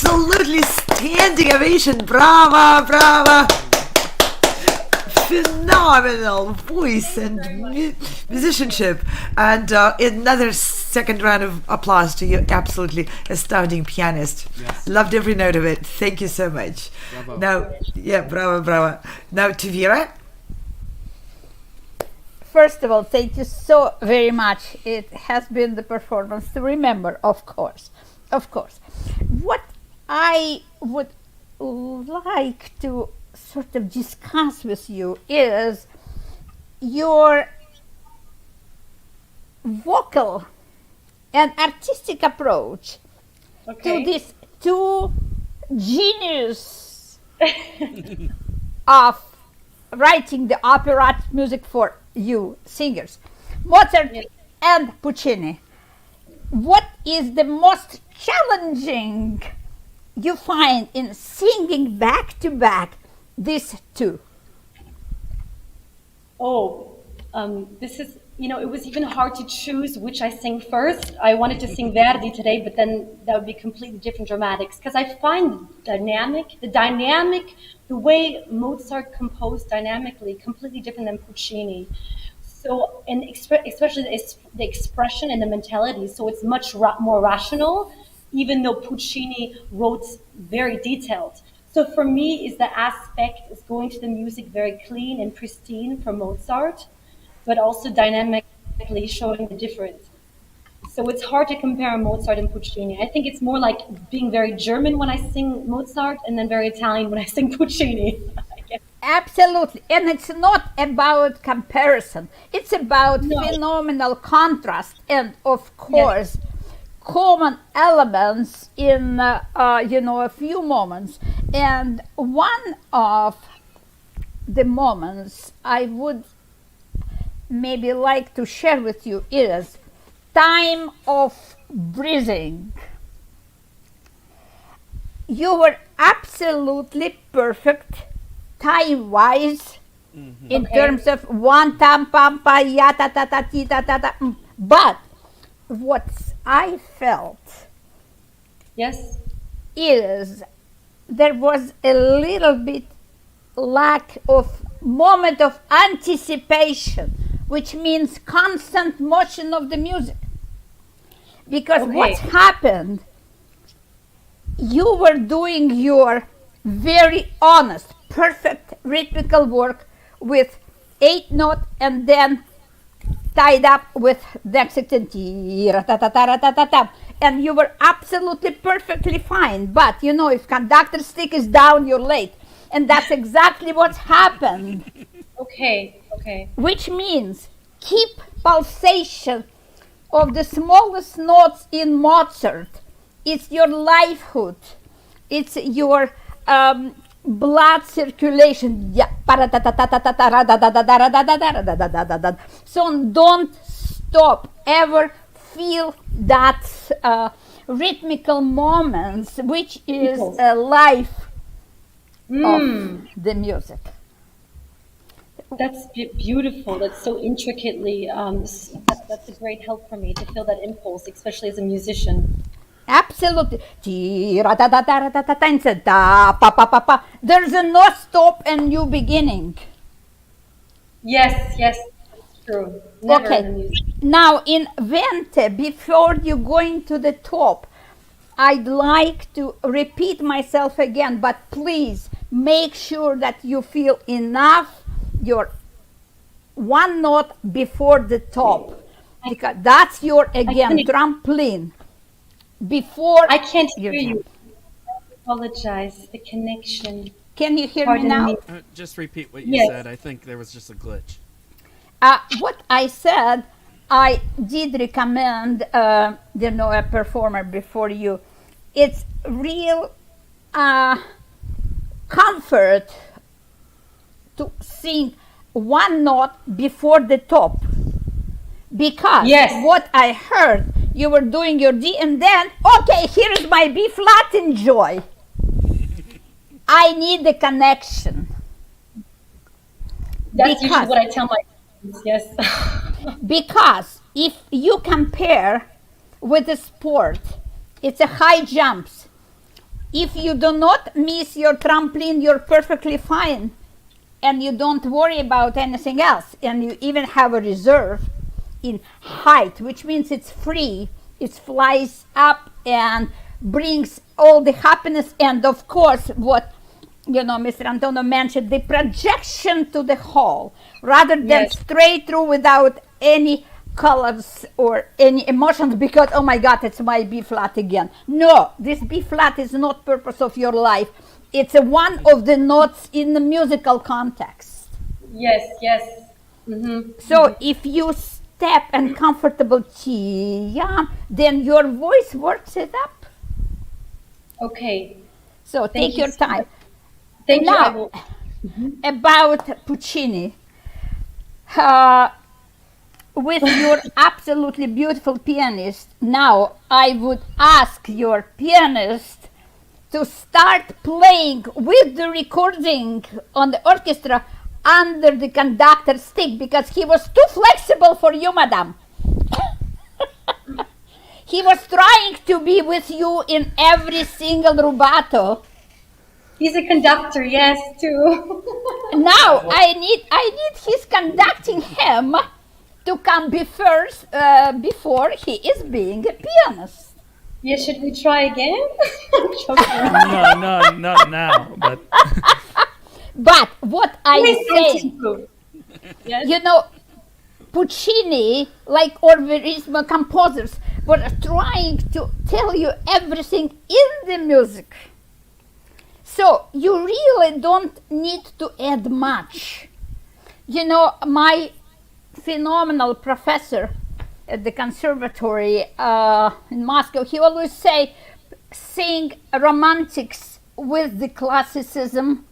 Absolutely standing ovation. Brava, brava. Phenomenal voice and musicianship. And another second round of applause to you. Absolutely astounding pianist. Yes. Loved every note of it. Thank you so much. Bravo. Now, yeah, bravo, bravo. Now to Vera. First of all, thank you so very much. It has been the performance to remember, of course. Of course. What I would like to sort of discuss with you is your vocal and artistic approach to this two genius of writing the operatic music for you singers, Mozart and Puccini. What is the most challenging you find in singing back to back these two? This is, it was even hard to choose which I sing first. I wanted to sing Verdi today, but then that would be completely different dramatics. Because I find the way Mozart composed dynamically, completely different than Puccini. So, and especially the expression and the mentality. So it's much more rational, even though Puccini wrote very detailed. So for me, is the aspect is going to the music very clean and pristine for Mozart, but also dynamically showing the difference. So it's hard to compare Mozart and Puccini. I think it's more like being very German when I sing Mozart and then very Italian when I sing Puccini. Absolutely. And it's not about comparison. It's about phenomenal contrast and, of course, common elements in, a few moments. And one of the moments I would maybe like to share with you is time of breathing. You were absolutely perfect time-wise in terms of one tam pam pa ya ta ta ta ti ta ta ta. But what I felt is there was a little bit lack of moment of anticipation, which means constant motion of the music. Because what happened, you were doing your very honest, perfect rhythmical work with 8 note and then tied up with Dexington, and you were absolutely perfectly fine. But if conductor stick is down, you're late, and that's exactly what's happened. Okay. Which means keep pulsation of the smallest notes in Mozart. It's your livelihood. It's your blood circulation. So don't stop. Ever feel that rhythmical moments, which is a life of the music. That's beautiful. That's so intricately. That's a great help for me to feel that impulse, especially as a musician. Absolutely. There's a no stop and new beginning. Yes, that's true. Never in the music. Now in Vente, before you go into the top, I'd like to repeat myself again, but please make sure that you feel enough your one note before the top, because that's your trampoline. Before I can't hear you. I apologize. The connection. Can you hear me now? Just repeat what you said. I think there was just a glitch. What I said, I did recommend, a performer before you. It's real comfort to sing one note before the top, because what I heard, you were doing your D and then, here is my B flat, enjoy. I need the connection. That's usually what I tell my students, yes. Because if you compare with the sport, it's a high jumps. if you do not miss your trampoline, you're perfectly fine. And you don't worry about anything else. And you even have a reserve in height, which means it's free. It flies up and brings all the happiness. And of course, what Mr. Antonio mentioned, the projection to the hall, rather than straight through without any colors or any emotions, because, oh my God, it's my B flat again. No, this B flat is not purpose of your life. It's one of the notes in the musical context. Yes, yes. Mm-hmm. So if you step and comfortable then your voice works it up. Okay. So take your time. Thank you. Now, about Puccini. With your absolutely beautiful pianist, now I would ask your pianist to start playing with the recording on the orchestra under the conductor's stick, because he was too flexible for you, madam. He was trying to be with you in every single rubato. He's a conductor, yes, too. Now I need his conducting him to come before he is being a pianist. Yeah, should we try again? No, not now. But what I'm saying, yes? Puccini, like Orverismo composers, were trying to tell you everything in the music. So you really don't need to add much. My phenomenal professor at the conservatory in Moscow, he always say, sing romantics with the classicism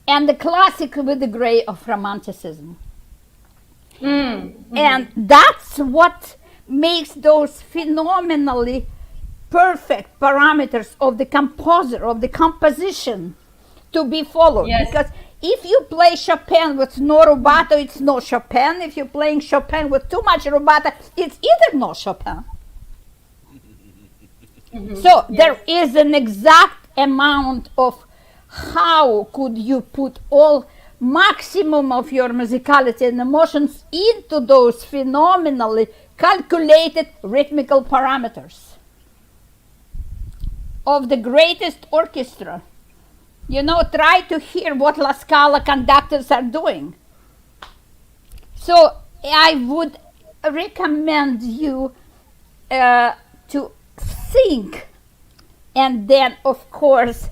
and the classic with the gray of romanticism. And that's what makes those phenomenally perfect parameters of the composer, of the composition, to be followed. Yes. Because if you play Chopin with no rubato, it's no Chopin. If you're playing Chopin with too much rubato, it's either no Chopin. So there is an exact amount of how could you put all maximum of your musicality and emotions into those phenomenally calculated rhythmical parameters of the greatest orchestra. Try to hear what La Scala conductors are doing. So I would recommend you to think, and then of course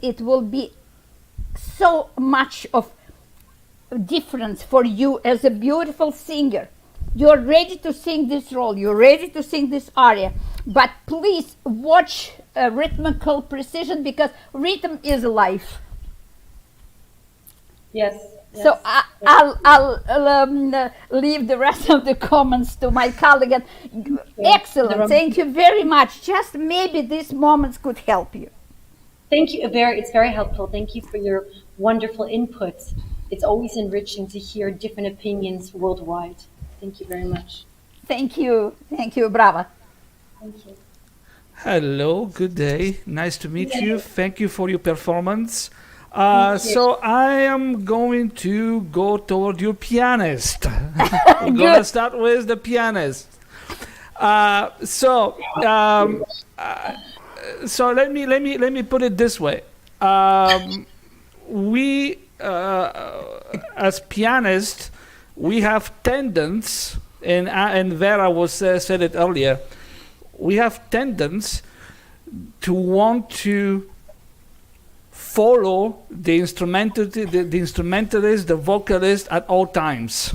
it will be so much of difference for you as a beautiful singer. You're ready to sing this role, you're ready to sing this aria, but please watch rhythmical precision, because rhythm is life. Yes. So I'll leave the rest of the comments to my colleague. And excellent, thank you very much. Just maybe these moments could help you. Thank you. It's very helpful. Thank you for your wonderful inputs. It's always enriching to hear different opinions worldwide. Thank you very much. Thank you, brava. Thank you. Hello, good day. Nice to meet you. Thank you for your performance. So I am going to go toward your pianist. We're going to start with the pianist. So let me put it this way. We as pianists, we have tendencies, and Vera said it earlier. We have tendencies to want to follow the instrumentalist, the vocalist at all times.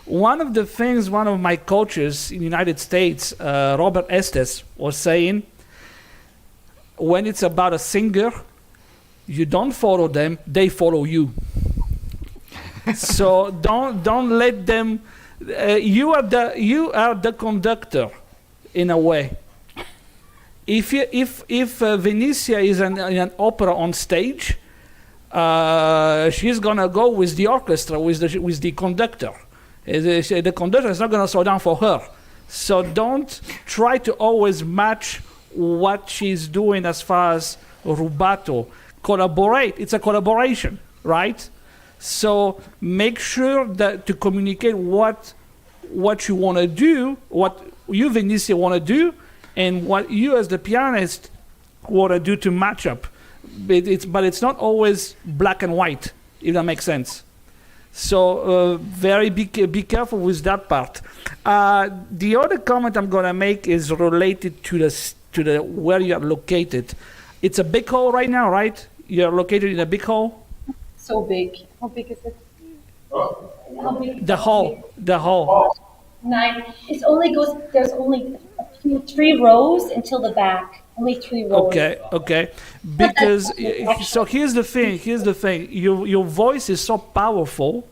One of my coaches in the United States, Robert Estes, was saying, when it's about a singer, you don't follow them, they follow you. So don't let them. You are the conductor, in a way. If Venetia is in an opera on stage, she's gonna go with the orchestra, with the conductor. The conductor is not gonna slow down for her. So don't try to always match what she's doing as far as rubato. Collaborate. It's a collaboration, right? So make sure that to communicate what you want to do, what you, Vinicia, want to do, and what you as the pianist want to do to match up. But it's not always black and white, if that makes sense. So be careful with that part. The other comment I'm gonna make is related to the where you are located. It's a big hall right now, right? You're located in a big hall. So big. How big is it? How big? The hall. 9. It only goes. There's only 3 rows until the back. Only 3 rows. Okay. Because so here's the thing. Your voice is so powerful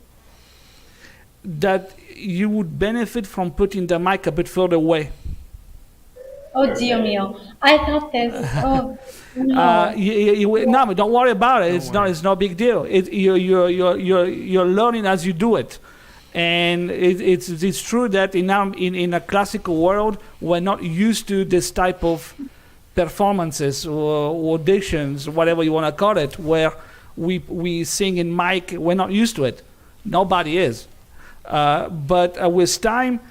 that you would benefit from putting the mic a bit further away. Oh, Dio mio. I thought this. Oh, no. No, but don't worry about it. It's no big deal. You're learning as you do it. And it's true that in a classical world, we're not used to this type of performances or auditions, whatever you want to call it, where we sing in mic. We're not used to it. Nobody is. But with time,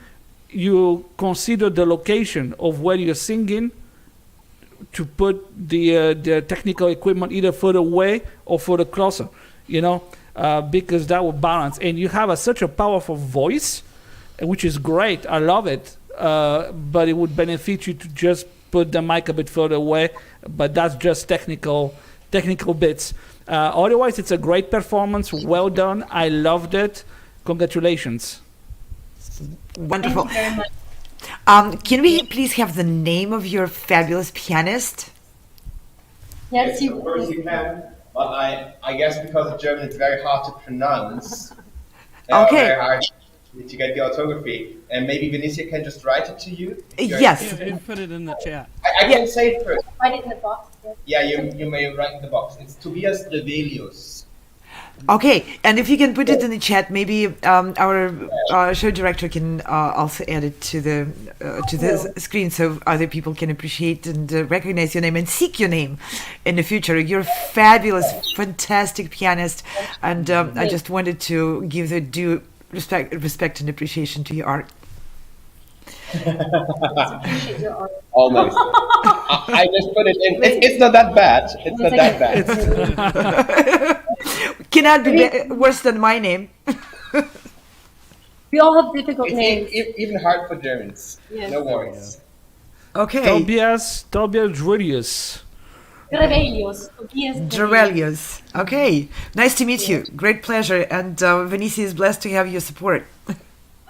you consider the location of where you're singing to put the technical equipment either further away or further closer, because that will balance. And you have such a powerful voice, which is great. I love it. But it would benefit you to just put the mic a bit further away. But that's just technical bits. Otherwise, it's a great performance. Well done. I loved it. Congratulations. Wonderful. Thank you very much. Can we please have the name of your fabulous pianist? Yes, Of course you can, but I guess because of German it's very hard to pronounce. Okay. Very hard to get the orthography. And maybe Vinicia can just write it to you. Yes. You put it in the chat. I can say it first. Write it in the box. Yeah, you may write in the box. It's Tobias Revelius. Okay, and if you can put it in the chat, maybe our show director can also add it to the screen so other people can appreciate and recognize your name and seek your name in the future. You're a fabulous, fantastic pianist, and I just wanted to give the due respect and appreciation to your art. Almost. I just put it in. It's not that bad. It's not that bad. Cannot be worse than my name. We all have difficult names. It's even hard for Germans. Yes. No worries. Okay. Tobias Drelius. Revelius. Drelius. Okay. Nice to meet you. Great pleasure. And Vinicia is blessed to have your support.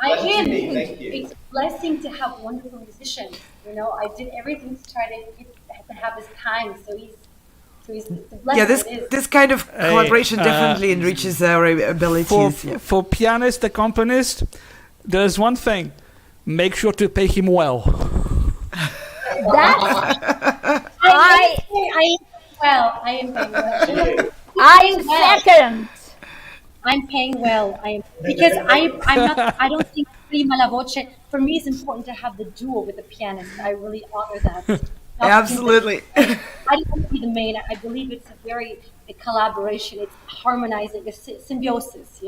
I am. Thank you. It's a blessing to have wonderful musicians. I did everything to try to have his time. So he's the blessing. This kind of collaboration definitely enriches our abilities. For pianist, accompanist, there's one thing: make sure to pay him well. I am paying well. I'm second. I'm paying well. Because I'm not. I don't think prima la voce. For me, it's important to have the duo with the pianist. I really honor that. Absolutely. I don't want to be the main. I believe it's a collaboration. It's harmonizing, a symbiosis.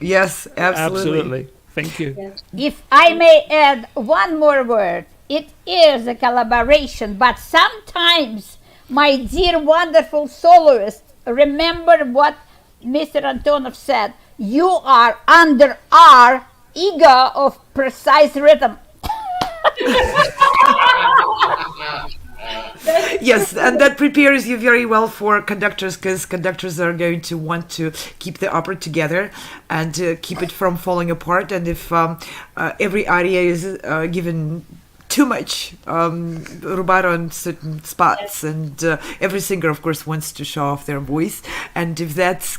Yes, absolutely. Thank you. Yes. If I may add one more word, it is a collaboration, but sometimes, my dear wonderful soloist, remember what Mr. Antonov said. You are under our ego of precise rhythm. Yes, and that prepares you very well for conductors, because conductors are going to want to keep the opera together and keep it from falling apart. And if every aria is given too much rubato on certain spots, and every singer, of course, wants to show off their voice, and if that's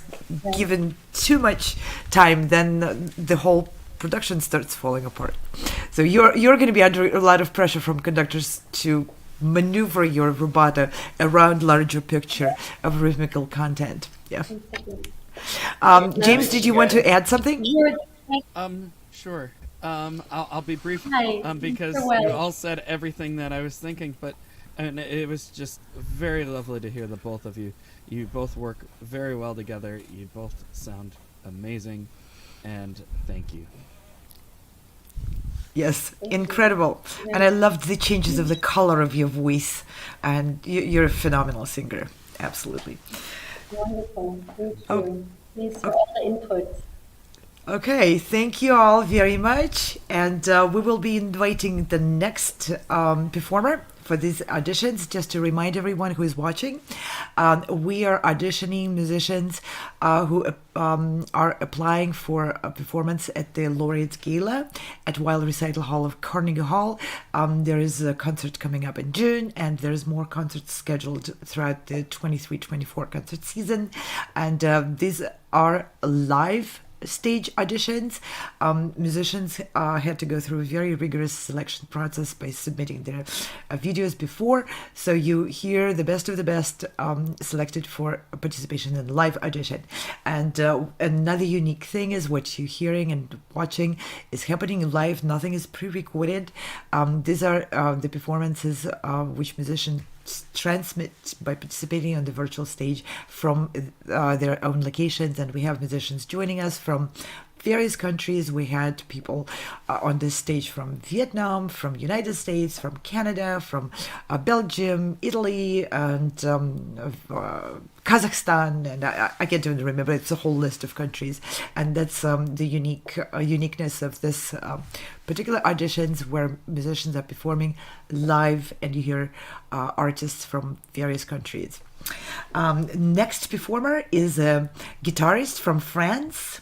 given too much time, then the whole production starts falling apart. So you're going to be under a lot of pressure from conductors to maneuver your rubato around larger picture of rhythmical content. Yeah. James, did you want to add something? Sure. I'll be brief Hi, because Mr. Weill. you all said everything that I was thinking. But And it was just very lovely to hear the both of you. You both work very well together. You both sound amazing, and thank you. Yes, incredible. And I loved the changes of the color of your voice. And you're a phenomenal singer. Absolutely. Wonderful. Thank you. Thanks for all the input. Okay, thank you all very much. And we will be inviting the next performer for these auditions. Just to remind everyone who is watching, we are auditioning musicians who are applying for a performance at the Laureates Gala at Weill Recital Hall of Carnegie Hall. There is a concert coming up in June, and there's more concerts scheduled throughout the 23-24 concert season. And these are live stage auditions. Musicians had to go through a very rigorous selection process by submitting their videos before, so you hear the best of the best selected for participation in the live audition. And another unique thing is what you're hearing and watching is happening live. Nothing is pre-recorded. These are the performances which musicians transmit by participating on the virtual stage from their own locations. And we have musicians joining us from various countries. We had people on this stage from Vietnam, from United States, from Canada, from Belgium, Italy, and Kazakhstan, and I can't even remember. It's a whole list of countries, and that's the uniqueness of this particular auditions, where musicians are performing live, and you hear artists from various countries. Next performer is a guitarist from France.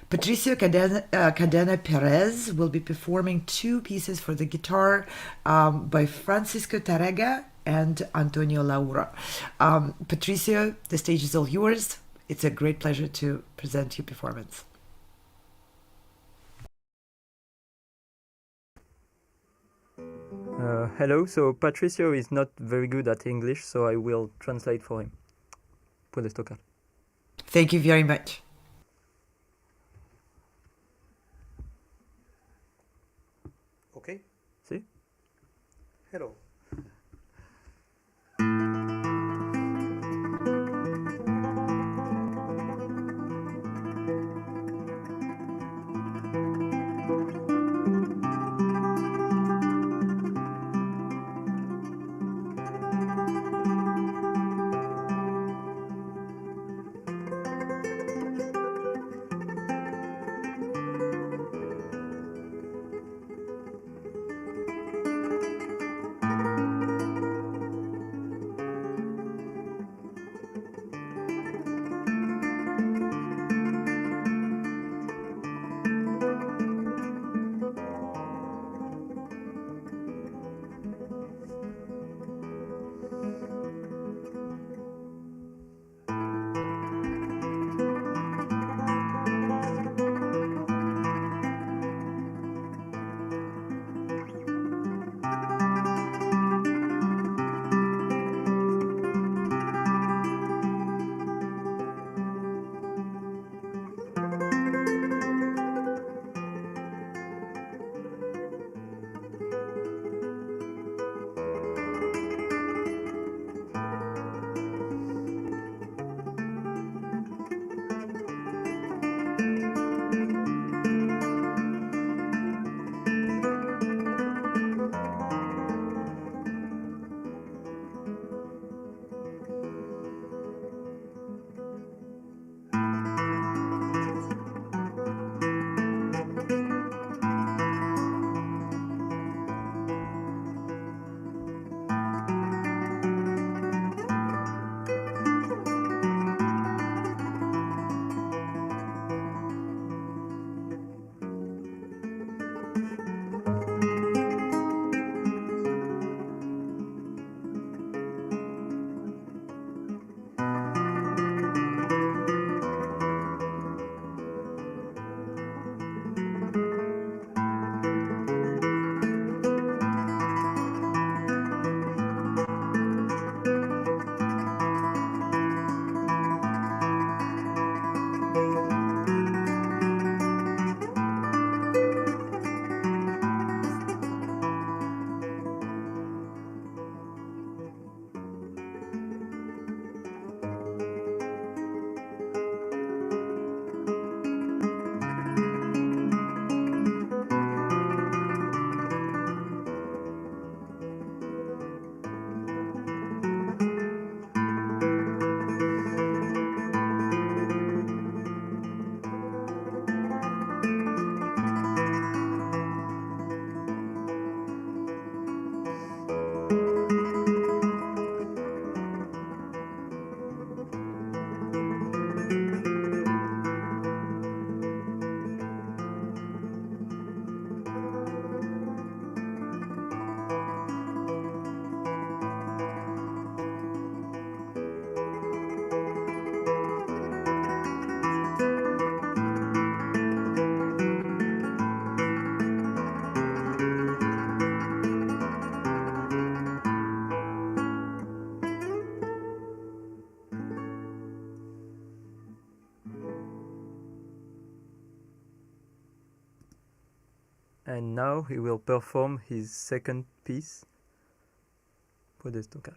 Patricio Cadena Perez will be performing two pieces for the guitar by Francisco Tarrega and Antonio Laura. Patricio, the stage is all yours. It's a great pleasure to present your performance. Hello, so Patricio is not very good at English, so I will translate for him. Puedes tocar. Thank you very much. Okay. See? Hello. And now he will perform his second piece. Puedes tocar.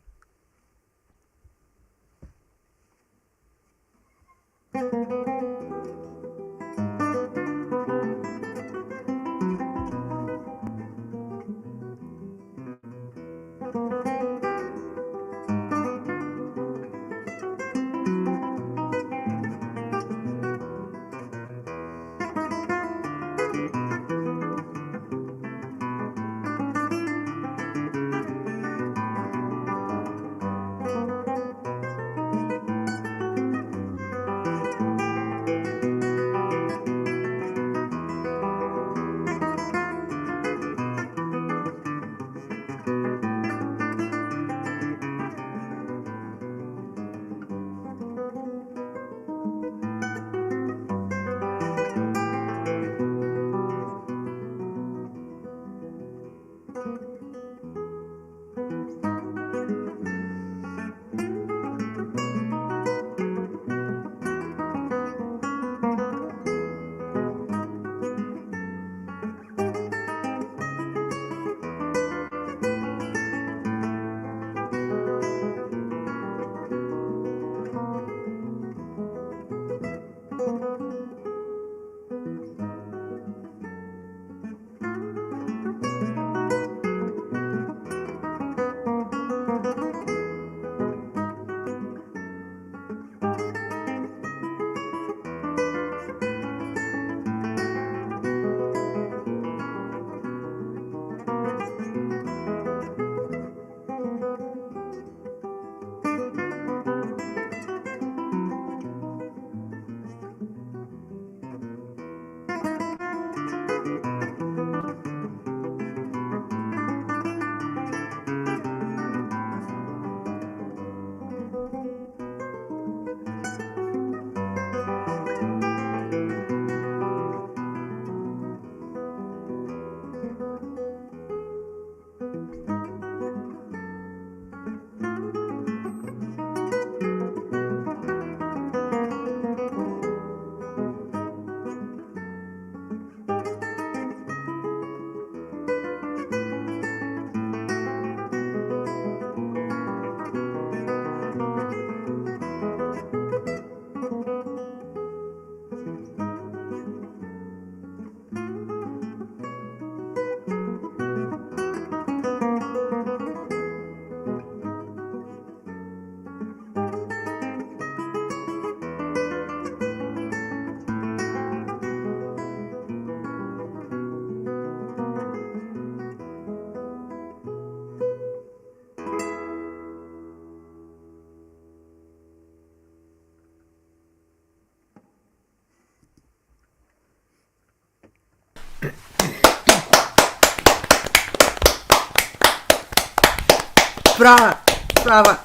Brava, brava.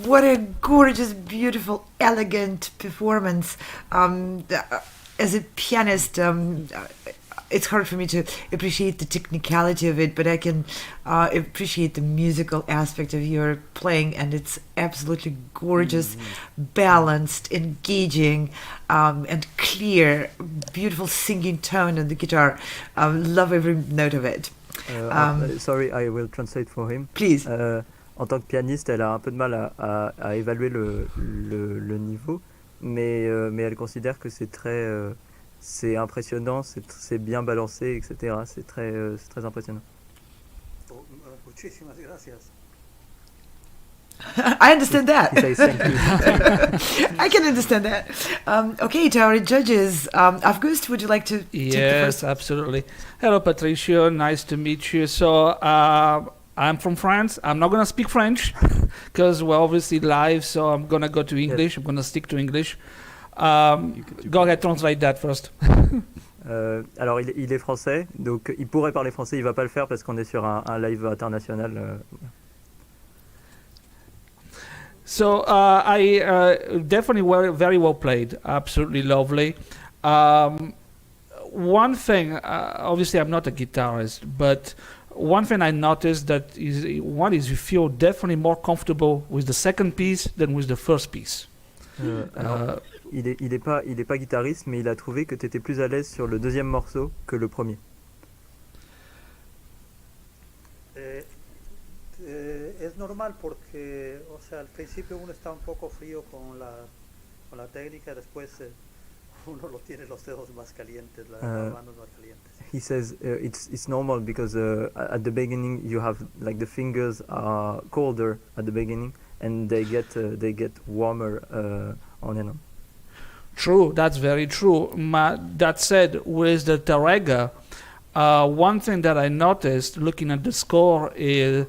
What a gorgeous, beautiful, elegant performance. As a pianist, it's hard for me to appreciate the technicality of it, but I can appreciate the musical aspect of your playing, and it's absolutely gorgeous, balanced, engaging, and clear, beautiful singing tone on the guitar. Love every note of it. Sorry, I will translate for him. Please. En tant que pianiste, elle a un peu de mal à évaluer le niveau, mais elle considère que c'est impressionnant, c'est bien balancé, etc. C'est très impressionnant. Muchísimas gracias. I understand that. He says thank you. I can understand that. Okay, to our judges, August, would you like to take the Yes, first? absolutely. Hello, Patricio. Nice to meet you. So, I'm from France. I'm not going to speak French because we're obviously live, so I'm going to go to English. I'm going to stick to English. Go ahead, translate that first. Alors, il est français, donc il pourrait parler français, il ne va pas le faire parce qu'on est sur un live international. So I definitely very well played, absolutely lovely. One thing, obviously I'm not a guitarist, but one thing I noticed that is you feel definitely more comfortable with the second piece than with the first piece. Il est pas guitariste, mais il a trouvé que tu étais plus à l'aise sur le deuxième morceau que le premier. normal porque, o sea, al principio uno está un poco frío con la técnica, después uno lo tiene los dedos más calientes, las manos más calientes. He says it's normal because at the beginning you have like the fingers are colder at the beginning and they get warmer on and on. True, that's very true. That said, with the Tarrega, one thing that I noticed looking at the score is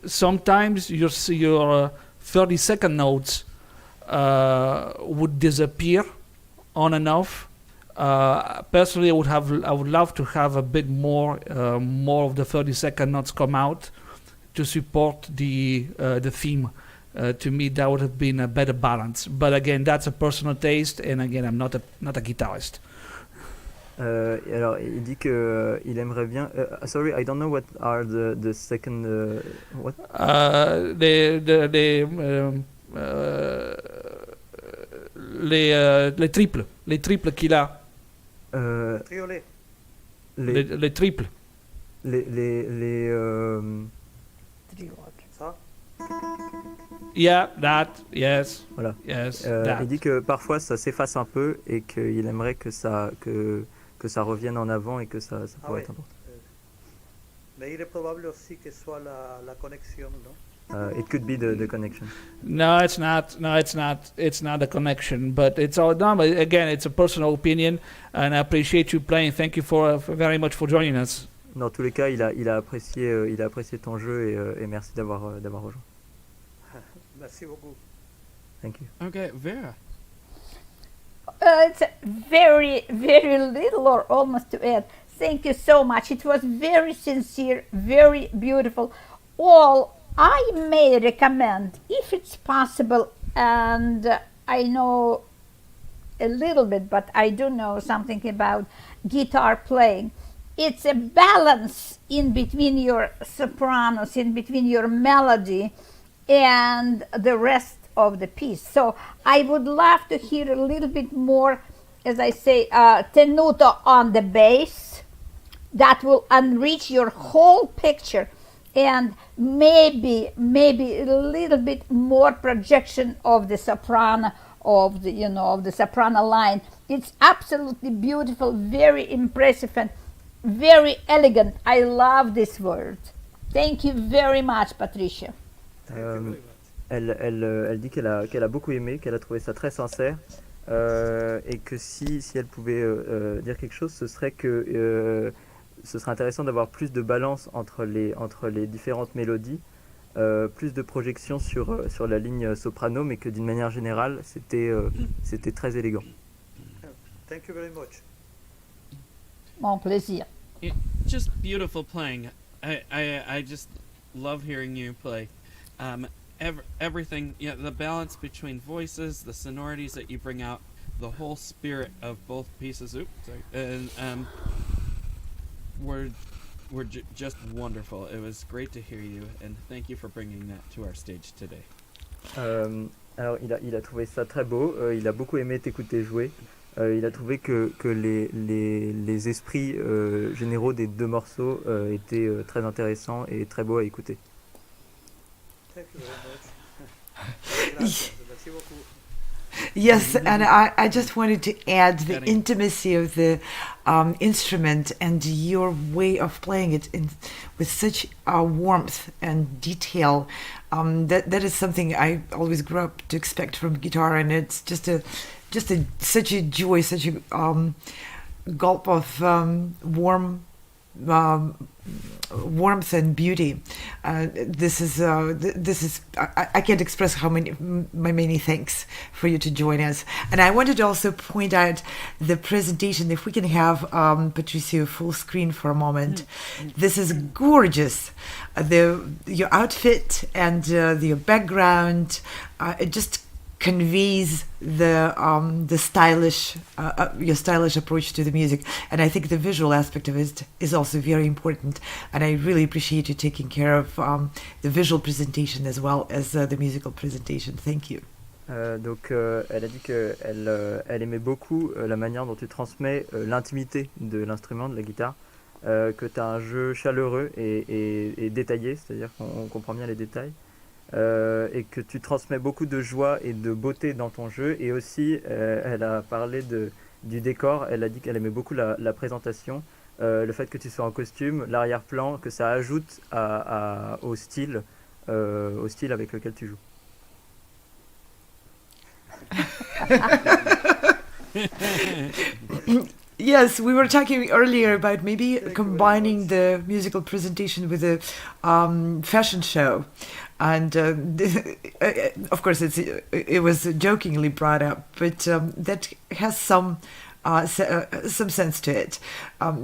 sometimes your 30-second notes would disappear on and off. Personally, I would love to have a bit more of the 30-second notes come out to support the theme. To me, that would have been a better balance. But again, that's a personal taste, and again, I'm not a guitarist. Alors, il dit que il aimerait bien. Sorry, I don't know what are the second. What? Les triples qu'il a. Triolet. Les triples. Ça? Yeah, that, yes. Voilà. Yes, that. Il dit que parfois ça s'efface un peu et qu'il aimerait que ça revienne en avant et que ça pourrait être important. Mais il est probable aussi que soit la connexion, non? It could be the connection. No, it's not. No, it's not. It's not a connection, but it's all done. But again, it's a personal opinion, and I appreciate you playing. Thank you for very much for joining us. Dans tous les cas, il a apprécié ton jeu et merci d'avoir rejoint. Merci beaucoup. Thank you. Okay, Vera. It's very, very little or almost to add. Thank you so much. It was very sincere, very beautiful. All I may recommend, if it's possible, and I know a little bit, but I do know something about guitar playing. It's a balance in between your sopranos, in between your melody and the rest of the piece. So I would love to hear a little bit more, as I say, tenuto on the bass. That will enrich your whole picture, and maybe a little bit more projection of the soprano, of the soprano line. It's absolutely beautiful, very impressive, and very elegant. I love this word. Thank you very much, Patricia. Elle dit qu'elle a beaucoup aimé, qu'elle a trouvé ça très sincère et que si elle pouvait dire quelque chose, ce serait que ce serait intéressant d'avoir plus de balance entre les différentes mélodies, plus de projection sur la ligne soprano, mais que d'une manière générale, c'était très élégant. Thank you very much. Mon plaisir. Just beautiful playing. I just love hearing you play. Everything, the balance between voices, the sonorities that you bring out, the whole spirit of both pieces. And were just wonderful. It was great to hear you, and thank you for bringing that to our stage today. Alors il a trouvé ça très beau. Il a beaucoup aimé t'écouter jouer. Il a trouvé que les esprits généraux des deux morceaux étaient très intéressants et très beaux à écouter. Yes, and I just wanted to add the intimacy of the instrument and your way of playing it with such warmth and detail. That is something I always grew up to expect from guitar, and it's just such a joy, such a gulp of warmth and beauty. This is I can't express how many thanks for you to join us. And I wanted to also point out the presentation. If we can have Patricia full screen for a moment. This is gorgeous. Your outfit and your background. It just conveys the stylish your stylish approach to the music, and I think the visual aspect of it is also very important, and I really appreciate you taking care of the visual presentation as well as the musical presentation. Thank you. Donc elle a dit qu'elle aimait beaucoup la manière dont tu transmets l'intimité de l'instrument, de la guitare, que tu as un jeu chaleureux et détaillé, c'est-à-dire qu'on comprend bien les détails, et que tu transmets beaucoup de joie et de beauté dans ton jeu. Et aussi, elle a parlé du décor, elle a dit qu'elle aimait beaucoup la présentation, le fait que tu sois en costume, l'arrière-plan, que ça ajoute au style avec lequel tu joues. Yes, we were talking earlier about maybe combining the musical presentation with a fashion show, and of course it was jokingly brought up, but that has some sense to it,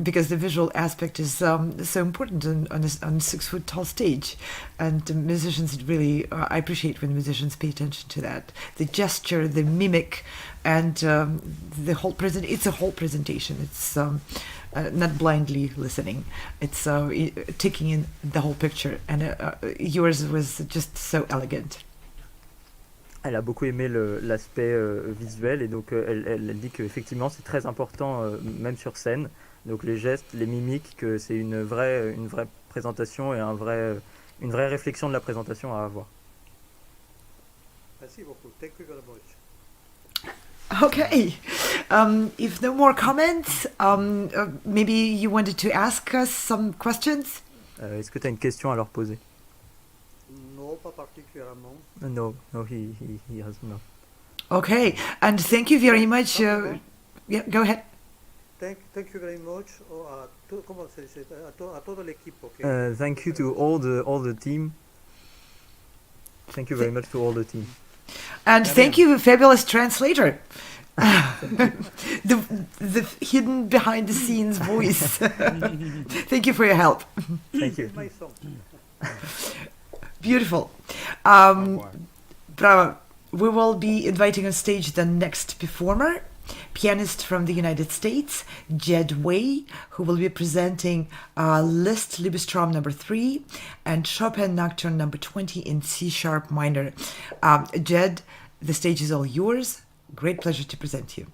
because the visual aspect is so important on a 6 foot tall stage, and the musicians really I appreciate when musicians pay attention to that, the gesture, the mimic, and the whole it's a whole presentation. It's not blindly listening. It's taking in the whole picture, and yours was just so elegant. Elle a beaucoup aimé l'aspect visuel, et donc elle dit qu'effectivement c'est très important, même sur scène, donc les gestes, les mimiques, que c'est une vraie présentation et une vraie réflexion de la présentation à avoir. Merci beaucoup. Thank you very much. Okay, if no more comments, maybe you wanted to ask us some questions? Est-ce que tu as une question à leur poser? No, pas particulièrement. No, he has not. Okay, and thank you very much. Yeah, go ahead. Thank you very much. ¿Cómo se dice? A todo el equipo. Thank you to all the team. Thank you very much to all the team. And thank you, fabulous translator. the hidden behind the scenes voice. Thank you for your help. Thank you. Beautiful. Bravo. We will be inviting on stage the next performer, pianist from the United States, Jed Way, who will be presenting Liszt Liebestrom No. 3 and Chopin Nocturne No. 20 in C sharp minor. Jed, the stage is all yours. Great pleasure to present you.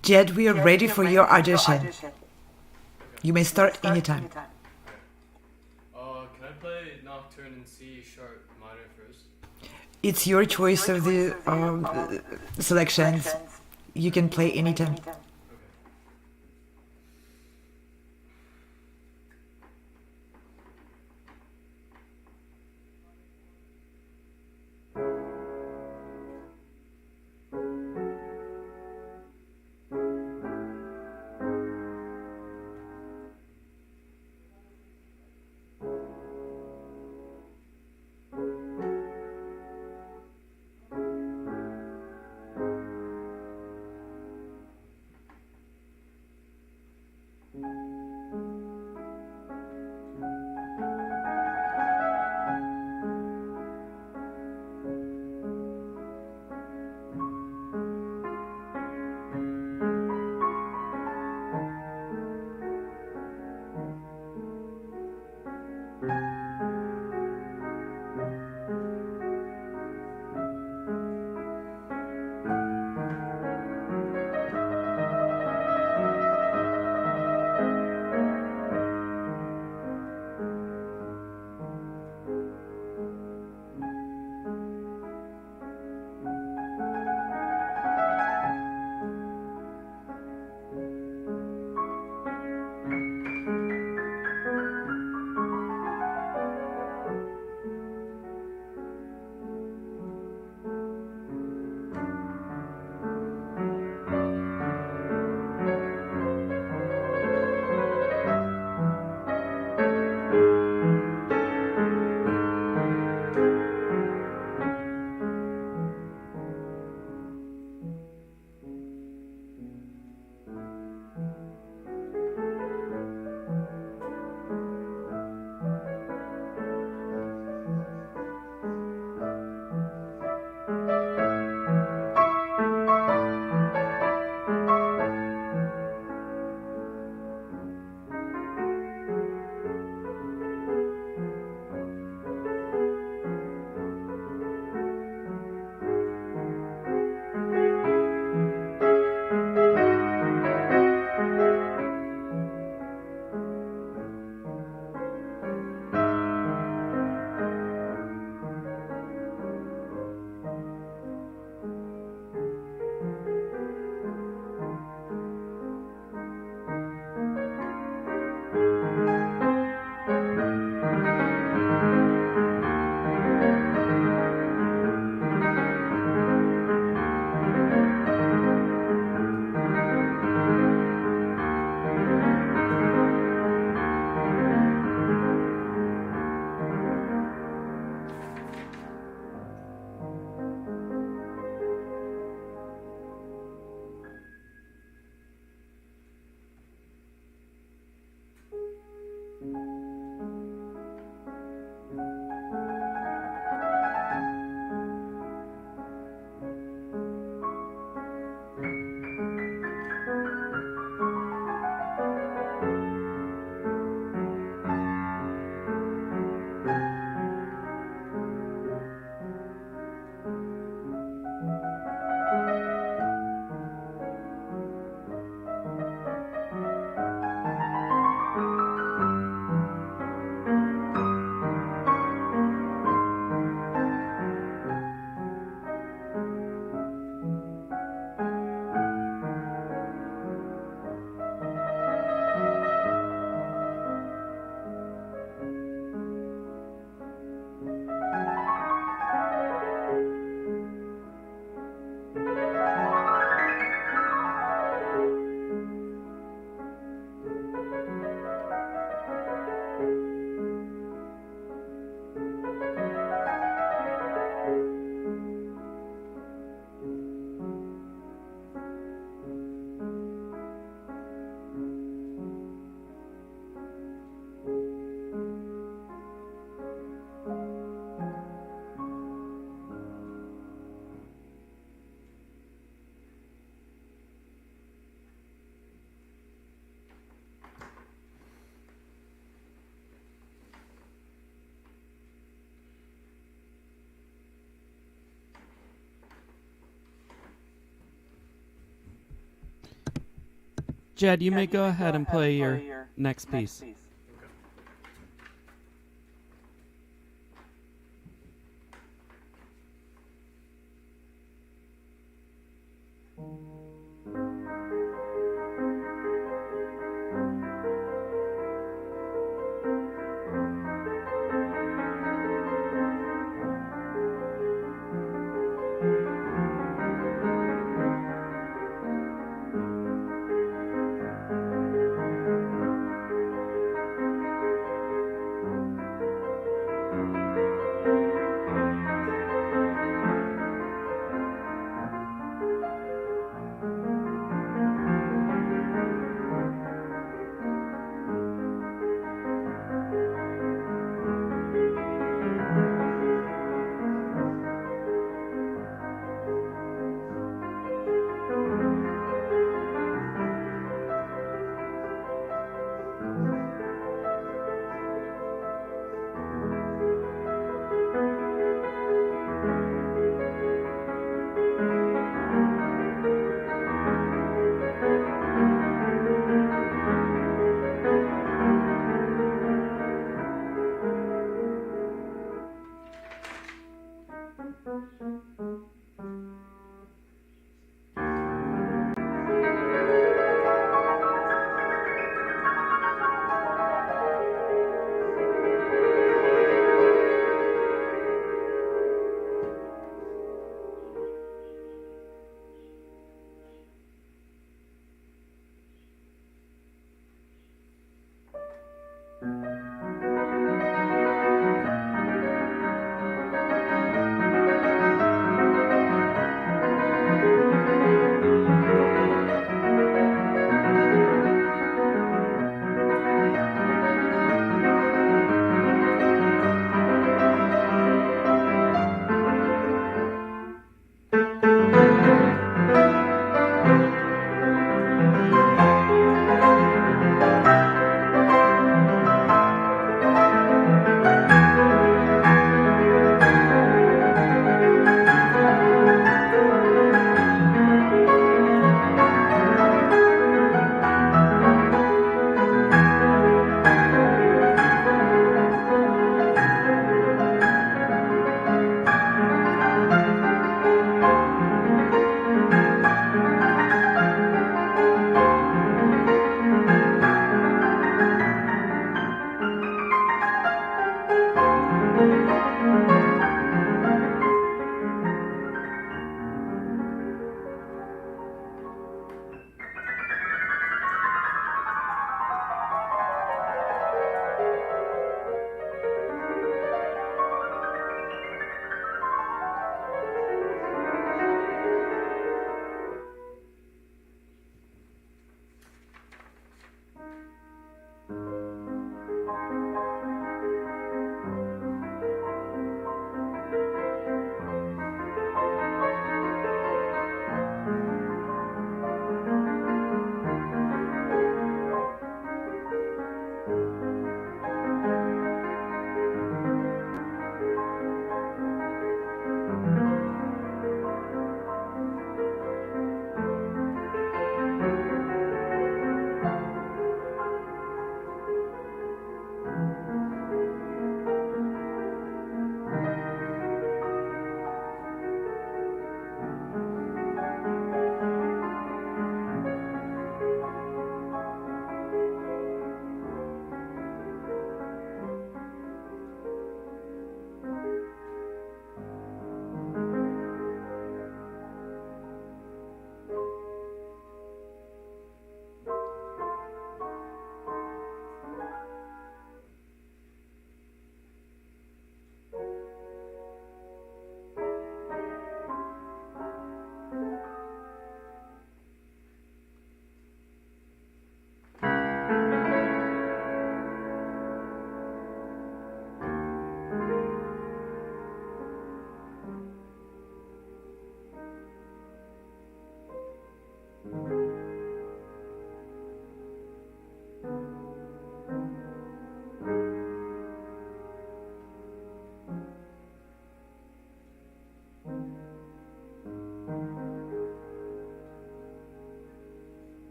Jed, we are ready for your audition. You may start anytime. Can I play Nocturne in C sharp minor first? It's your choice of the selections. You can play anytime. Jed, you may go ahead and play your next piece.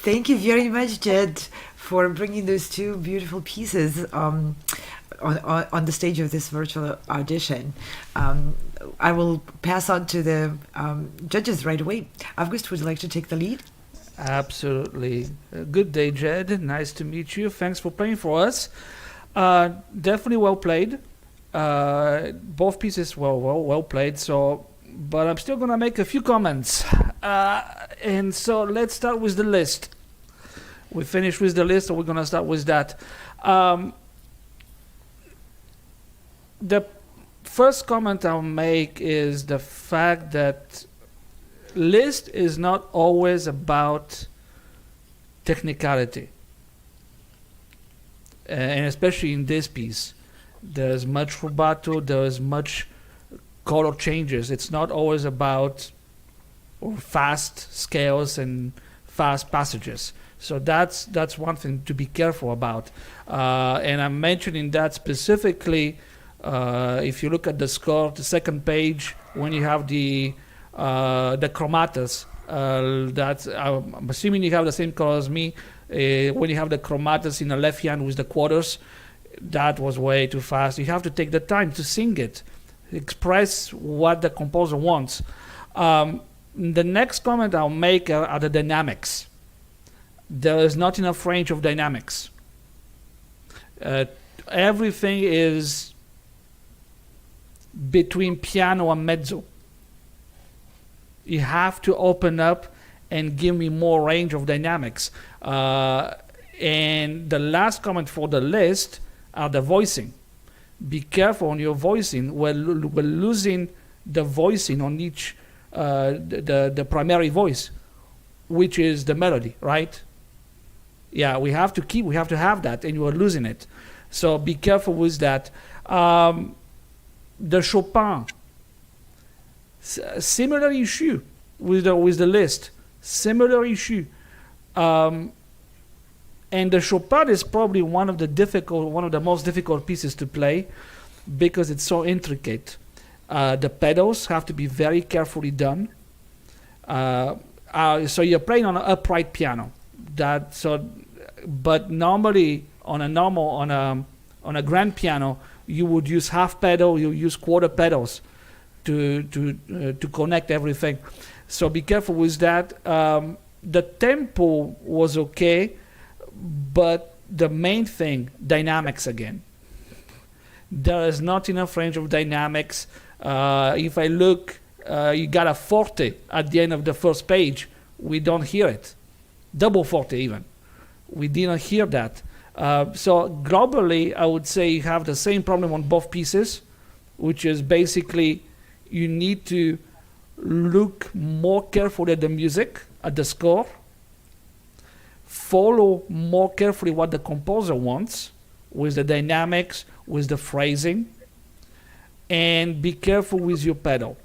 Thank you very much, Jed, for bringing those two beautiful pieces on the stage of this virtual audition. I will pass on to the judges right away. August, would you like to take the lead? Absolutely. Good day, Jed. Nice to meet you. Thanks for playing for us. Definitely well played. Both pieces were well played. But I'm still gonna make a few comments. And so let's start with the list. We finished with the list, so we're gonna start with that. The first comment I'll make is the fact that Liszt is not always about technicality, and especially in this piece, there's much rubato, there's much color changes. It's not always about fast scales and fast passages. So that's one thing to be careful about. And I'm mentioning that specifically. If you look at the score, the second page, when you have the chromatas, that's I'm assuming you have the same color as me. When you have the chromatas in the left hand with the quarters, that was way too fast. You have to take the time to sing it, express what the composer wants. The next comment I'll make are the dynamics. There is not enough range of dynamics. Everything is between piano and mezzo. You have to open up and give me more range of dynamics. And the last comment for the list are the voicing. Be careful on your voicing. We're losing the voicing on each, the primary voice, which is the melody, right? Yeah, we have to have that, and you are losing it. So be careful with that. The Chopin, similar issue with the Liszt, similar issue. And the Chopin is probably one of the most difficult pieces to play because it's so intricate. The pedals have to be very carefully done. So you're playing on an upright piano. But normally on a grand piano, you would use half pedal, you use quarter pedals to connect everything. So be careful with that. The tempo was okay, but the main thing, dynamics again. There is not enough range of dynamics. If I look, you got a forte at the end of the first page. We don't hear it. Double forte even. We didn't hear that. So globally, I would say you have the same problem on both pieces, which is basically you need to look more carefully at the music, at the score, follow more carefully what the composer wants with the dynamics, with the phrasing, and be careful with your pedal.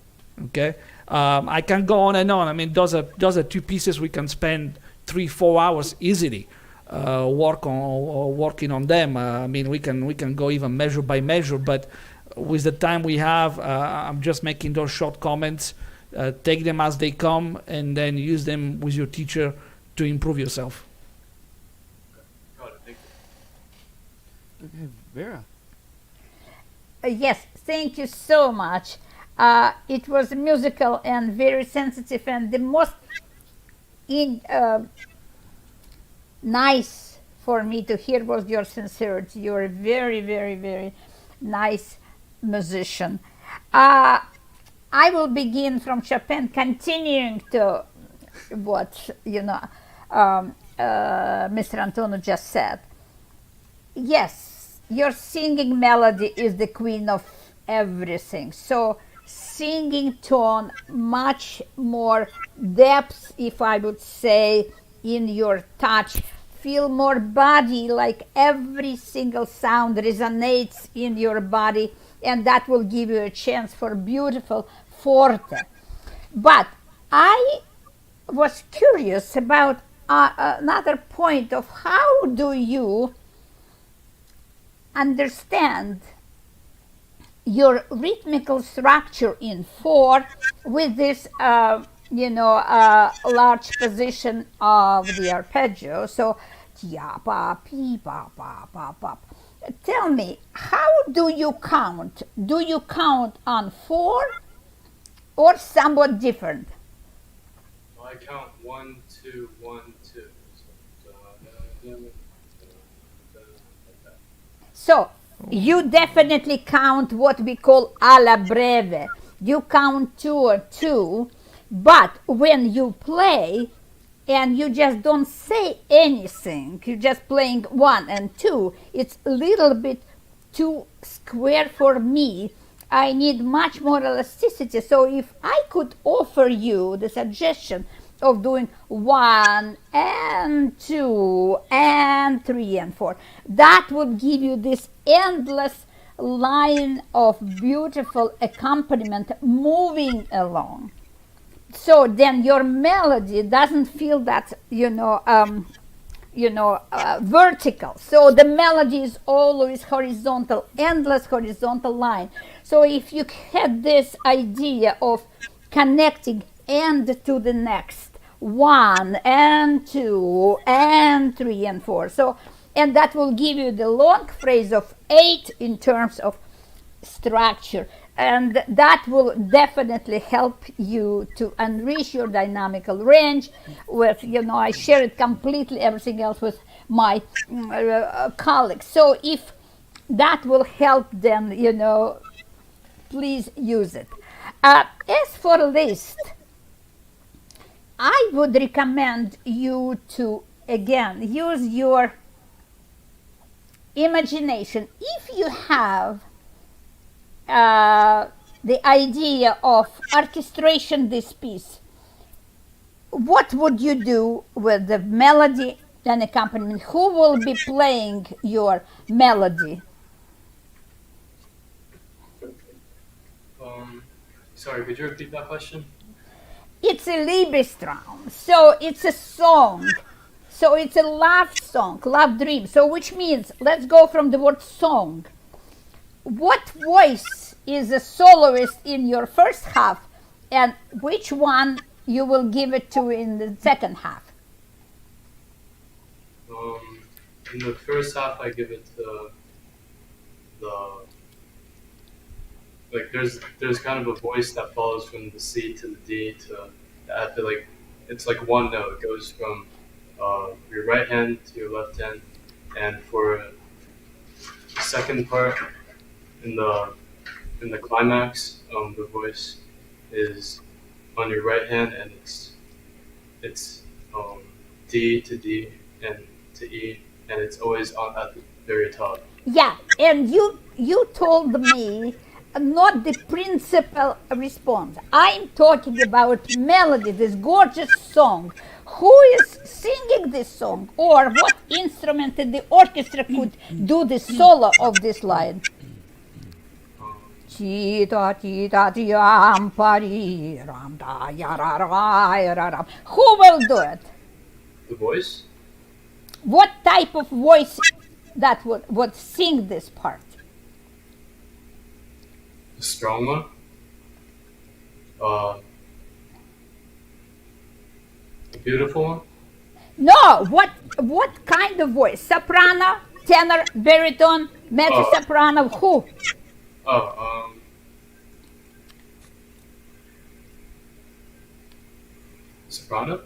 Okay, I can go on and on. I mean, those are two pieces we can spend 3-4 hours easily working on them. I mean, we can go even measure by measure, but with the time we have, I'm just making those short comments. Take them as they come, and then use them with your teacher to improve yourself. Got it. Thank you. Okay, Vera. Yes, thank you so much. It was musical and very sensitive, and the most nice for me to hear was your sincerity. You're a very, very, very nice musician. I will begin from Chopin, continuing to what Mr. Antonio just said. Yes, your singing melody is the queen of everything. So singing tone, much more depth, if I would say, in your touch. Feel more body, like every single sound resonates in your body, and that will give you a chance for beautiful forte. But I was curious about another point of how do you understand your rhythmical structure in 4 with this large position of the arpeggio. So, tia pa pi pa pa pa pa. Tell me, how do you count? Do you count on 4 or somewhat different? Well, I count 1, 2, 1, 2. So you definitely count what we call alla breve. You count 2 or 2, but when you play and you just don't say anything, you're just playing 1 and 2, it's a little bit too square for me. I need much more elasticity. So if I could offer you the suggestion of doing 1 and 2 and 3 and 4, that would give you this endless line of beautiful accompaniment moving along. So then your melody doesn't feel that vertical. So the melody is always horizontal, endless horizontal line. So if you had this idea of connecting end to the next, 1 and 2 and 3 and 4. So, and that will give you the long phrase of 8 in terms of structure. And that will definitely help you to enrich your dynamical range with, I share it completely, everything else with my colleagues. So if that will help, then, please use it. As for Liszt, I would recommend you to, again, use your imagination. If you have the idea of orchestration this piece, what would you do with the melody and accompaniment? Who will be playing your melody? Sorry, could you repeat that question? It's a Liebestraum, so it's a song. So it's a love song, love dream. So which means, let's go from the word song. What voice is a soloist in your first half, and which one you will give it to in the second half? In the first half, I give it to there's kind of a voice that follows from the C to the D to at the it's like one note. It goes from your right hand to your left hand, and for the second part in the climax, the voice is on your right hand, and it's D to D and to E, and it's always at the very top. Yeah, and you told me not the principal response. I'm talking about melody, this gorgeous song. Who is singing this song, or what instrument in the orchestra could do the solo of this line? Who will do it? The voice? What type of voice that would sing this part? The strong one? The beautiful one? No, what kind of voice? Soprano, tenor, baritone, mezzo soprano, who? Soprano?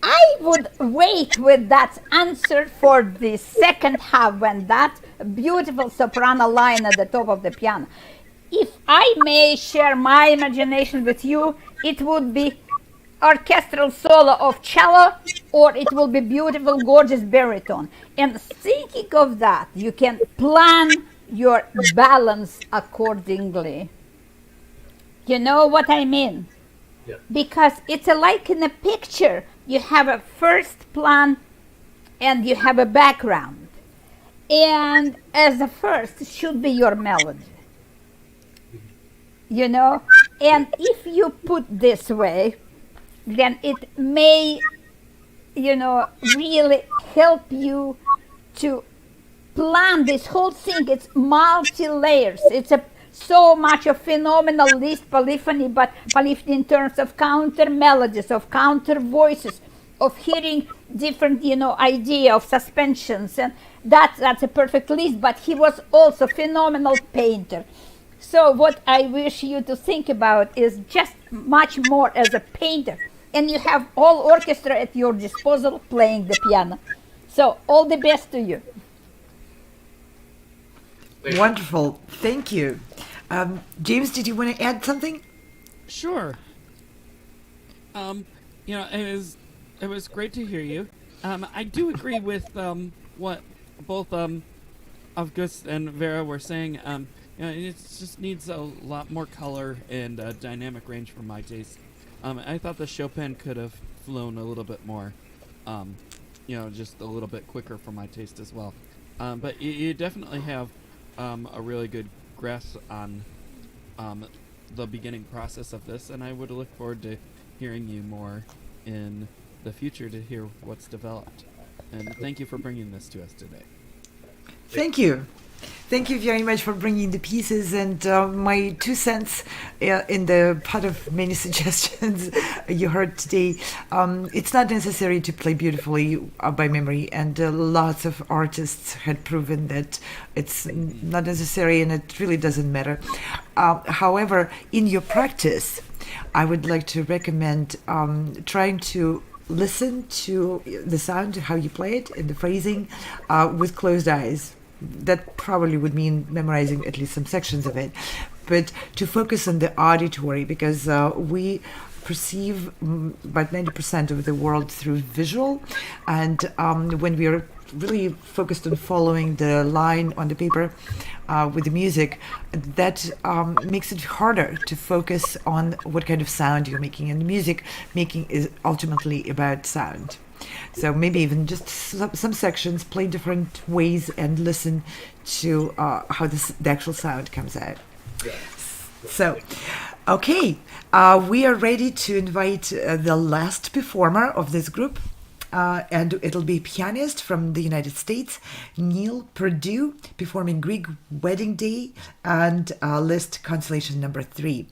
I would wait with that answer for the second half, when that beautiful soprano line at the top of the piano. If I may share my imagination with you, it would be orchestral solo of cello, or it will be beautiful, gorgeous baritone. And thinking of that, you can plan your balance accordingly. You know what I mean? Yeah. Because it's like in a picture. You have a first plan and you have a background. And as the first should be your melody. And if you put this way, then it may, really help you to plan this whole thing. It's multi-layers. It's a so much of phenomenal Liszt polyphony, but polyphony in terms of counter melodies, of counter voices, of hearing different, idea of suspensions, and that's a perfect Liszt. But he was also phenomenal painter. So what I wish you to think about is just much more as a painter, and you have all orchestra at your disposal playing the piano. So all the best to you. Wonderful. Thank you. James, did you want to add something? Sure. It was great to hear you. I do agree with what both August and Vera were saying. It just needs a lot more color and dynamic range for my taste. I thought the Chopin could have flown a little bit more, just a little bit quicker for my taste as well. But you definitely have a really good grasp on the beginning process of this, and I would look forward to hearing you more in the future to hear what's developed. And thank you for bringing this to us today. Thank you. Thank you very much for bringing the pieces, and my 2 cents in the pot of many suggestions you heard today. It's not necessary to play beautifully by memory, and lots of artists had proven that it's not necessary, and it really doesn't matter. However, in your practice, I would like to recommend trying to listen to the sound, how you play it, and the phrasing with closed eyes. That probably would mean memorizing at least some sections of it, but to focus on the auditory, because we perceive about 90% of the world through visual, and when we are really focused on following the line on the paper with the music, that makes it harder to focus on what kind of sound you're making, and music making is ultimately about sound. So maybe even just some sections, play different ways, and listen to how the actual sound comes out. So, okay, we are ready to invite the last performer of this group, and it'll be a pianist from the United States, Neel Perdue, performing Grieg Wedding Day and Liszt Constellation number 3.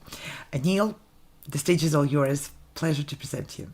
Neel, the stage is all yours. Pleasure to present you.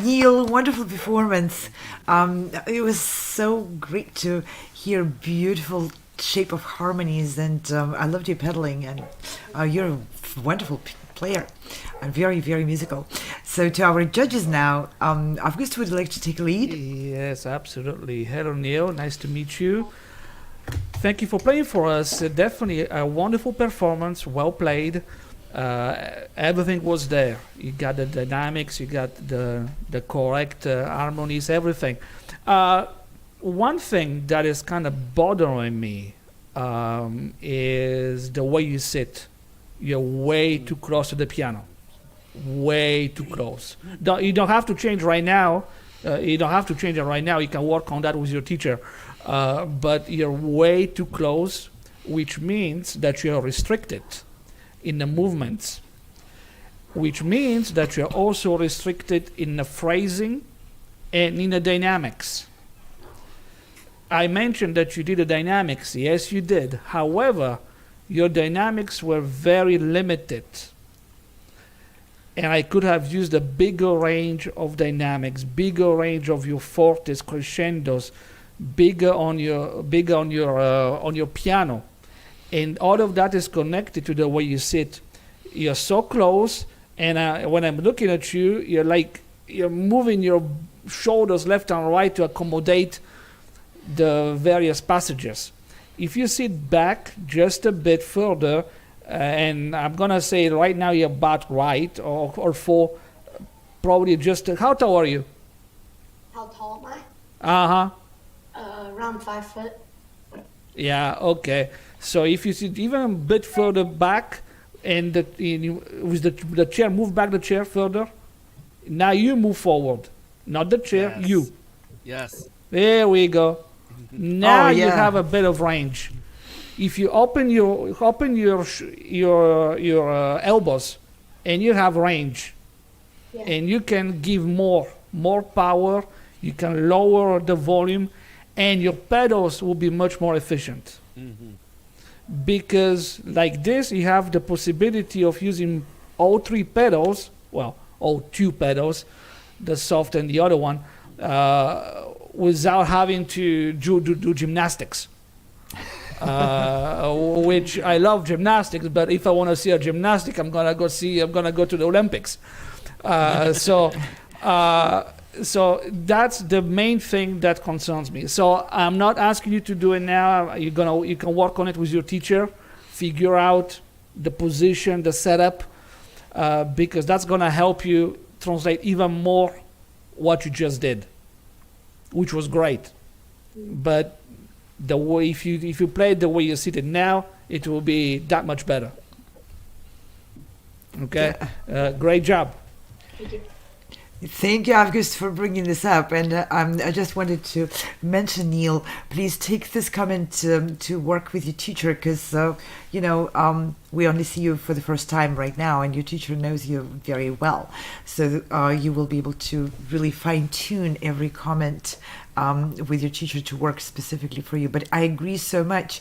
Neel, wonderful performance. It was so great to hear beautiful shape of harmonies, and I loved your pedaling, and you're a wonderful player and very, very musical. So to our judges now, August, would you like to take a lead? Yes, absolutely. Hello, Neel. Nice to meet you. Thank you for playing for us. Definitely a wonderful performance, well played. Everything was there. You got the dynamics, you got the correct harmonies, everything. One thing that is kind of bothering me is the way you sit. You're way too close to the piano. Way too close. You don't have to change right now. You don't have to change it right now. You can work on that with your teacher. But you're way too close, which means that you're restricted in the movements, which means that you're also restricted in the phrasing and in the dynamics. I mentioned that you did the dynamics. Yes, you did. However, your dynamics were very limited. And I could have used a bigger range of dynamics, bigger range of your fortes, crescendos, bigger on your piano. And all of that is connected to the way you sit. You're so close, and when I'm looking at you, you're moving your shoulders left and right to accommodate the various passages. If you sit back just a bit further, and I'm gonna say right now you're about right, or for probably just how tall are you? How tall am I? Around 5 foot. Yeah. Okay. So if you sit even a bit further back, and with the chair, move back the chair further. Now you move forward, not the chair. Yes. You. Yes. There we go. Now you have a bit of range. If you open your elbows, and you have range, and you can give more power. You can lower the volume, and your pedals will be much more efficient. Mm-hmm. Because like this, you have the possibility of using all three pedals, well, all two pedals, the soft and the other one, without having to do gymnastics. Which I love gymnastics, but if I want to see a gymnastic, I'm gonna go to the Olympics. So that's the main thing that concerns me. So I'm not asking you to do it now. You can work on it with your teacher, figure out the position, the setup, because that's gonna help you translate even more what you just did, which was great. But the way if you play it the way you sit it now, it will be that much better. Okay, great job. Thank you. Thank you, August, for bringing this up. And I just wanted to mention, Neel, please take this comment to work with your teacher, because, we only see you for the first time right now, and your teacher knows you very well. So you will be able to really fine-tune every comment with your teacher to work specifically for you. But I agree so much.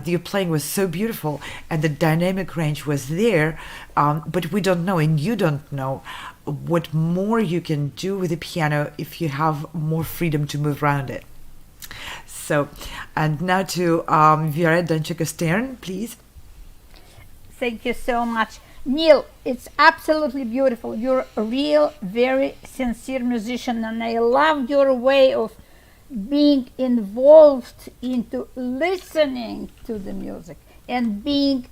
Your playing was so beautiful, and the dynamic range was there, but we don't know, and you don't know what more you can do with the piano if you have more freedom to move around it. So, and now to Violetta Danczyk-Stern, please. Thank you so much. Neel, it's absolutely beautiful. You're a real, very sincere musician, and I love your way of being involved into listening to the music and being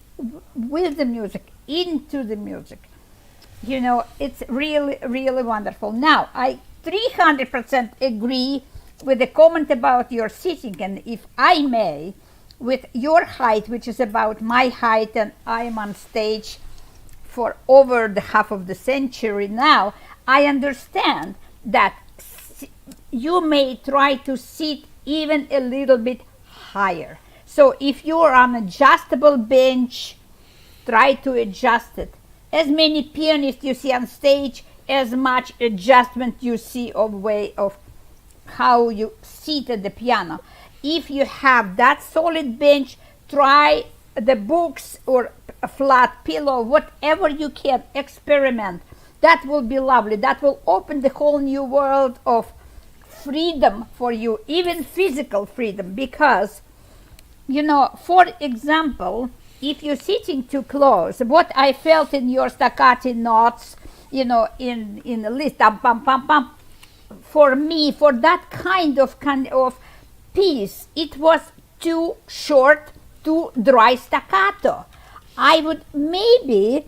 with the music, into the music. It's really, really wonderful. Now, I 300% agree with the comment about your sitting, and if I may, with your height, which is about my height, and I am on stage for over the half of the century now, I understand that you may try to sit even a little bit higher. So if you're on an adjustable bench, try to adjust it. As many pianists you see on stage, as much adjustment you see of way of how you sit at the piano. If you have that solid bench, try the books or a flat pillow, whatever you can, experiment. That will be lovely. That will open the whole new world of freedom for you, even physical freedom, because, for example, if you're sitting too close, what I felt in your staccato notes, in the Liszt, pam, pam, pam, pam, for me, for that kind of piece, it was too short, too dry staccato. I would maybe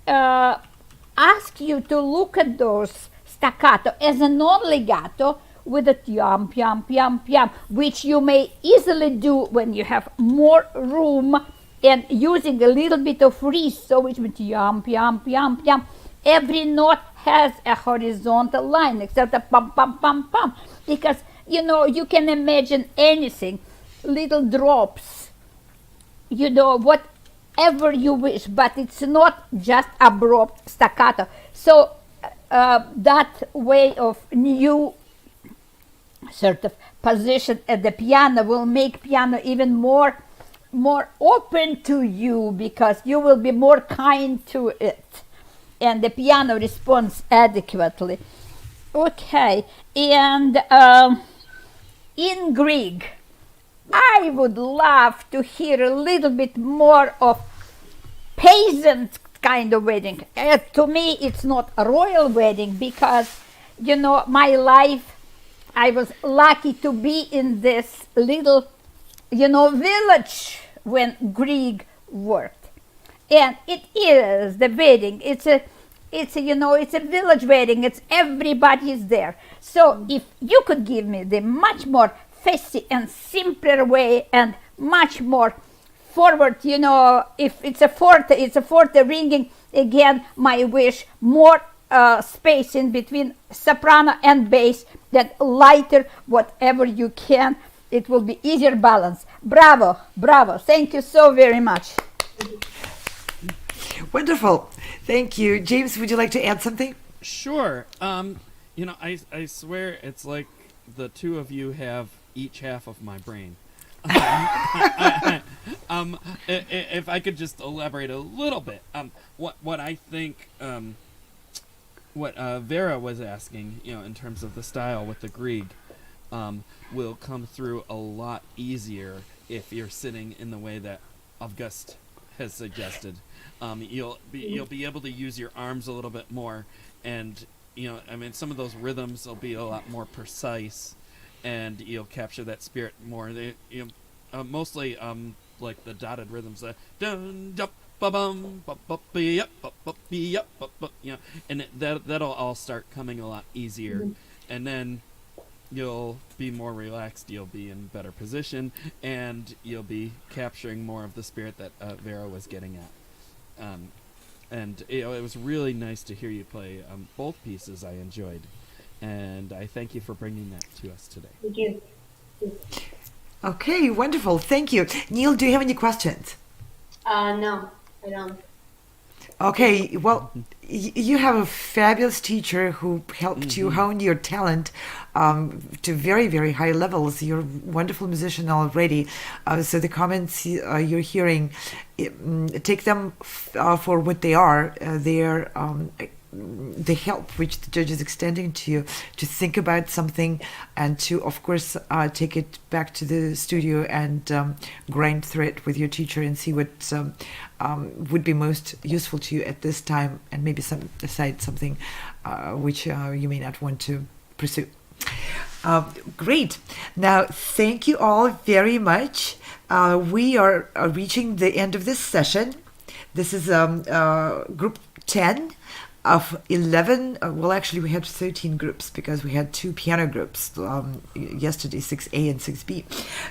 ask you to look at those staccato as a non-legato with a piam, piam, piam, piam, which you may easily do when you have more room and using a little bit of wrist, so it's piam, piam, piam, piam. Every note has a horizontal line except a pam, pam, pam, pam, because, you can imagine anything, little drops, whatever you wish, but it's not just abrupt staccato. So that way of new sort of position at the piano will make piano even more open to you, because you will be more kind to it and the piano responds adequately. Okay, and in Greek, I would love to hear a little bit more of peasant kind of wedding. To me, it's not a royal wedding, because, my life, I was lucky to be in this little, village when Greek worked. And it is the wedding. It's a village wedding. It's everybody's there. So if you could give me the much more fussy and simpler way and much more forward, if it's a forte ringing, again, my wish, more space in between soprano and bass, that lighter, whatever you can, it will be easier balance. Bravo, bravo. Thank you so very much. Wonderful. Thank you. James, would you like to add something? Sure. I swear it's like the two of you have each half of my brain. If I could just elaborate a little bit, what I think, what Vera was asking, in terms of the style with the Grieg, will come through a lot easier if you're sitting in the way that August has suggested. You'll be able to use your arms a little bit more, and some of those rhythms will be a lot more precise, and you'll capture that spirit more. Mostly like the dotted rhythms, dun dup ba bum ba ba be up ba be up ba, and that'll all start coming a lot easier, and then you'll be more relaxed, you'll be in better position, and you'll be capturing more of the spirit that Vera was getting at. And it was really nice to hear you play both pieces. I enjoyed, and I thank you for bringing that to us today. Thank you. Okay, wonderful. Thank you. Neel, do you have any questions? No, I don't. Okay, well, you have a fabulous teacher who helped you hone your talent to very, very high levels. You're a wonderful musician already. So the comments you're hearing, take them for what they are. They're the help which the judge is extending to you to think about something and to, of course, take it back to the studio and grind through it with your teacher and see what would be most useful to you at this time, and maybe decide something which you may not want to pursue. Great. Now, thank you all very much. We are reaching the end of this session. This is group 10 of 11. Well, actually, we had 13 groups because we had two piano groups yesterday, 6A and 6B.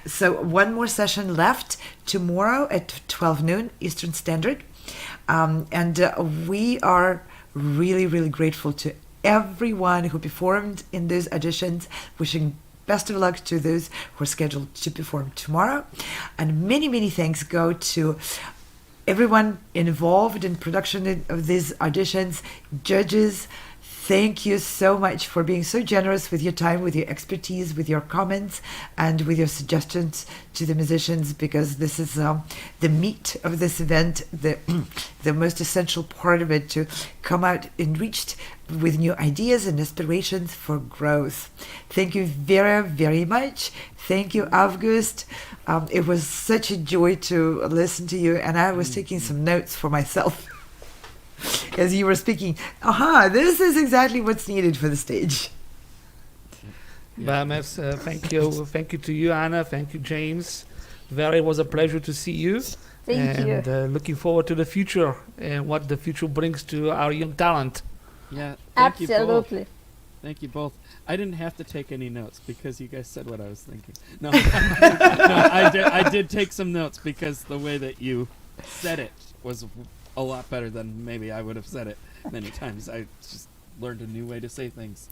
So one more session left tomorrow at 12 noon Eastern Standard. And we are really, really grateful to everyone who performed in those auditions, wishing best of luck to those who are scheduled to perform tomorrow. And many, many thanks go to everyone involved in production of these auditions, judges. Thank you so much for being so generous with your time, with your expertise, with your comments, and with your suggestions to the musicians, because this is the meat of this event, the most essential part of it, to come out enriched with new ideas and aspirations for growth. Thank you very, very much. Thank you, August. It was such a joy to listen to you, and I was taking some notes for myself as you were speaking. This is exactly what's needed for the stage. Thank you. Thank you to you, Anna. Thank you, James. It was a pleasure to see you. Thank you. And looking forward to the future and what the future brings to our young talent. Yeah, absolutely. Thank you both. I didn't have to take any notes because you guys said what I was thinking. No, I did take some notes because the way that you said it was a lot better than maybe I would have said it many times. I just learned a new way to say things,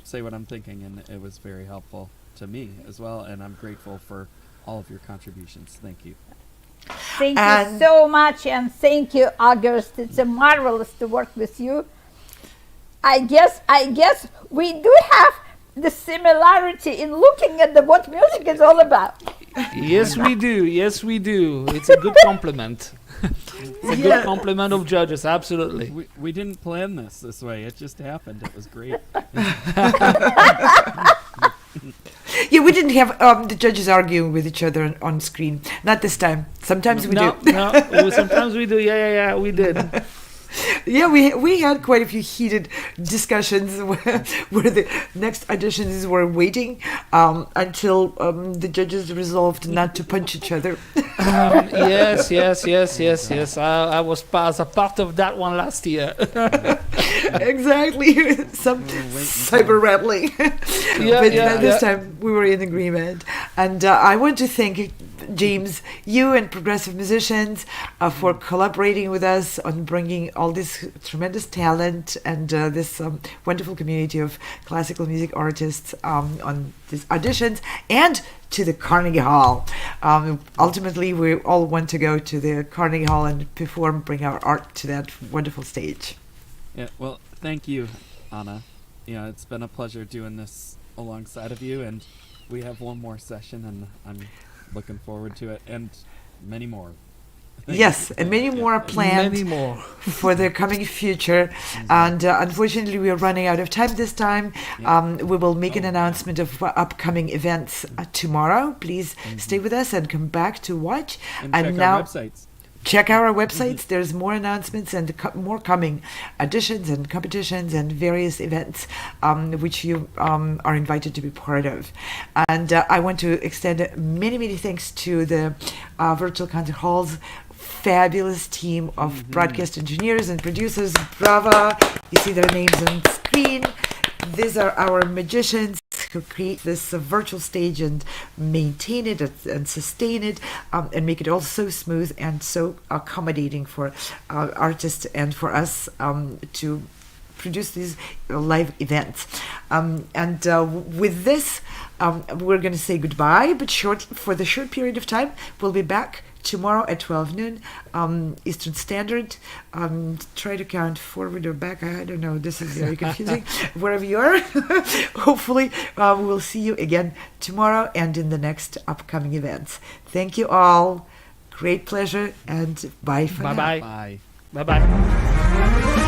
say what I'm thinking, and it was very helpful to me as well, and I'm grateful for all of your contributions. Thank you. Thank you so much, and thank you, August. It's a marvelous to work with you. I guess we do have the similarity in looking at what music is all about. Yes, we do. Yes, we do. It's a good compliment. It's a good compliment of judges, absolutely. We didn't plan this way. It just happened. It was great. Yeah, we didn't have the judges arguing with each other on screen. Not this time. Sometimes we do. No, sometimes we do. Yeah, we did. Yeah, we had quite a few heated discussions where the next auditions were waiting until the judges resolved not to punch each other. Yes. I was as a part of that one last year. Exactly. Some cyber rattling. This time we were in agreement. And I want to thank James, you and Progressive Musicians for collaborating with us on bringing all this tremendous talent and this wonderful community of classical music artists on these auditions, and to the Carnegie Hall. Ultimately, we all want to go to the Carnegie Hall and perform, bring our art to that wonderful stage. Yeah, well, thank you, Anna. It's been a pleasure doing this alongside of you, and we have one more session, and I'm looking forward to it, and many more. Yes, and many more are planned for the coming future. And unfortunately, we are running out of time this time. We will make an announcement of upcoming events tomorrow. Please stay with us and come back to watch. And check now, our websites. Check our websites. There's more announcements and more coming auditions and competitions and various events which you are invited to be part of. And I want to extend many, many thanks to the Virtual Concert Hall's fabulous team of broadcast engineers and producers. Bravo! You see their names on screen. These are our magicians who create this virtual stage and maintain it and sustain it and make it all so smooth and so accommodating for artists and for us to produce these live events. With this, we're going to say goodbye, but for the short period of time. We'll be back tomorrow at 12 noon Eastern Standard. Try to count forward or back. I don't know. This is very confusing. Wherever you are, hopefully we'll see you again tomorrow and in the next upcoming events. Thank you all. Great pleasure, and bye for now. Bye-bye. Bye-bye.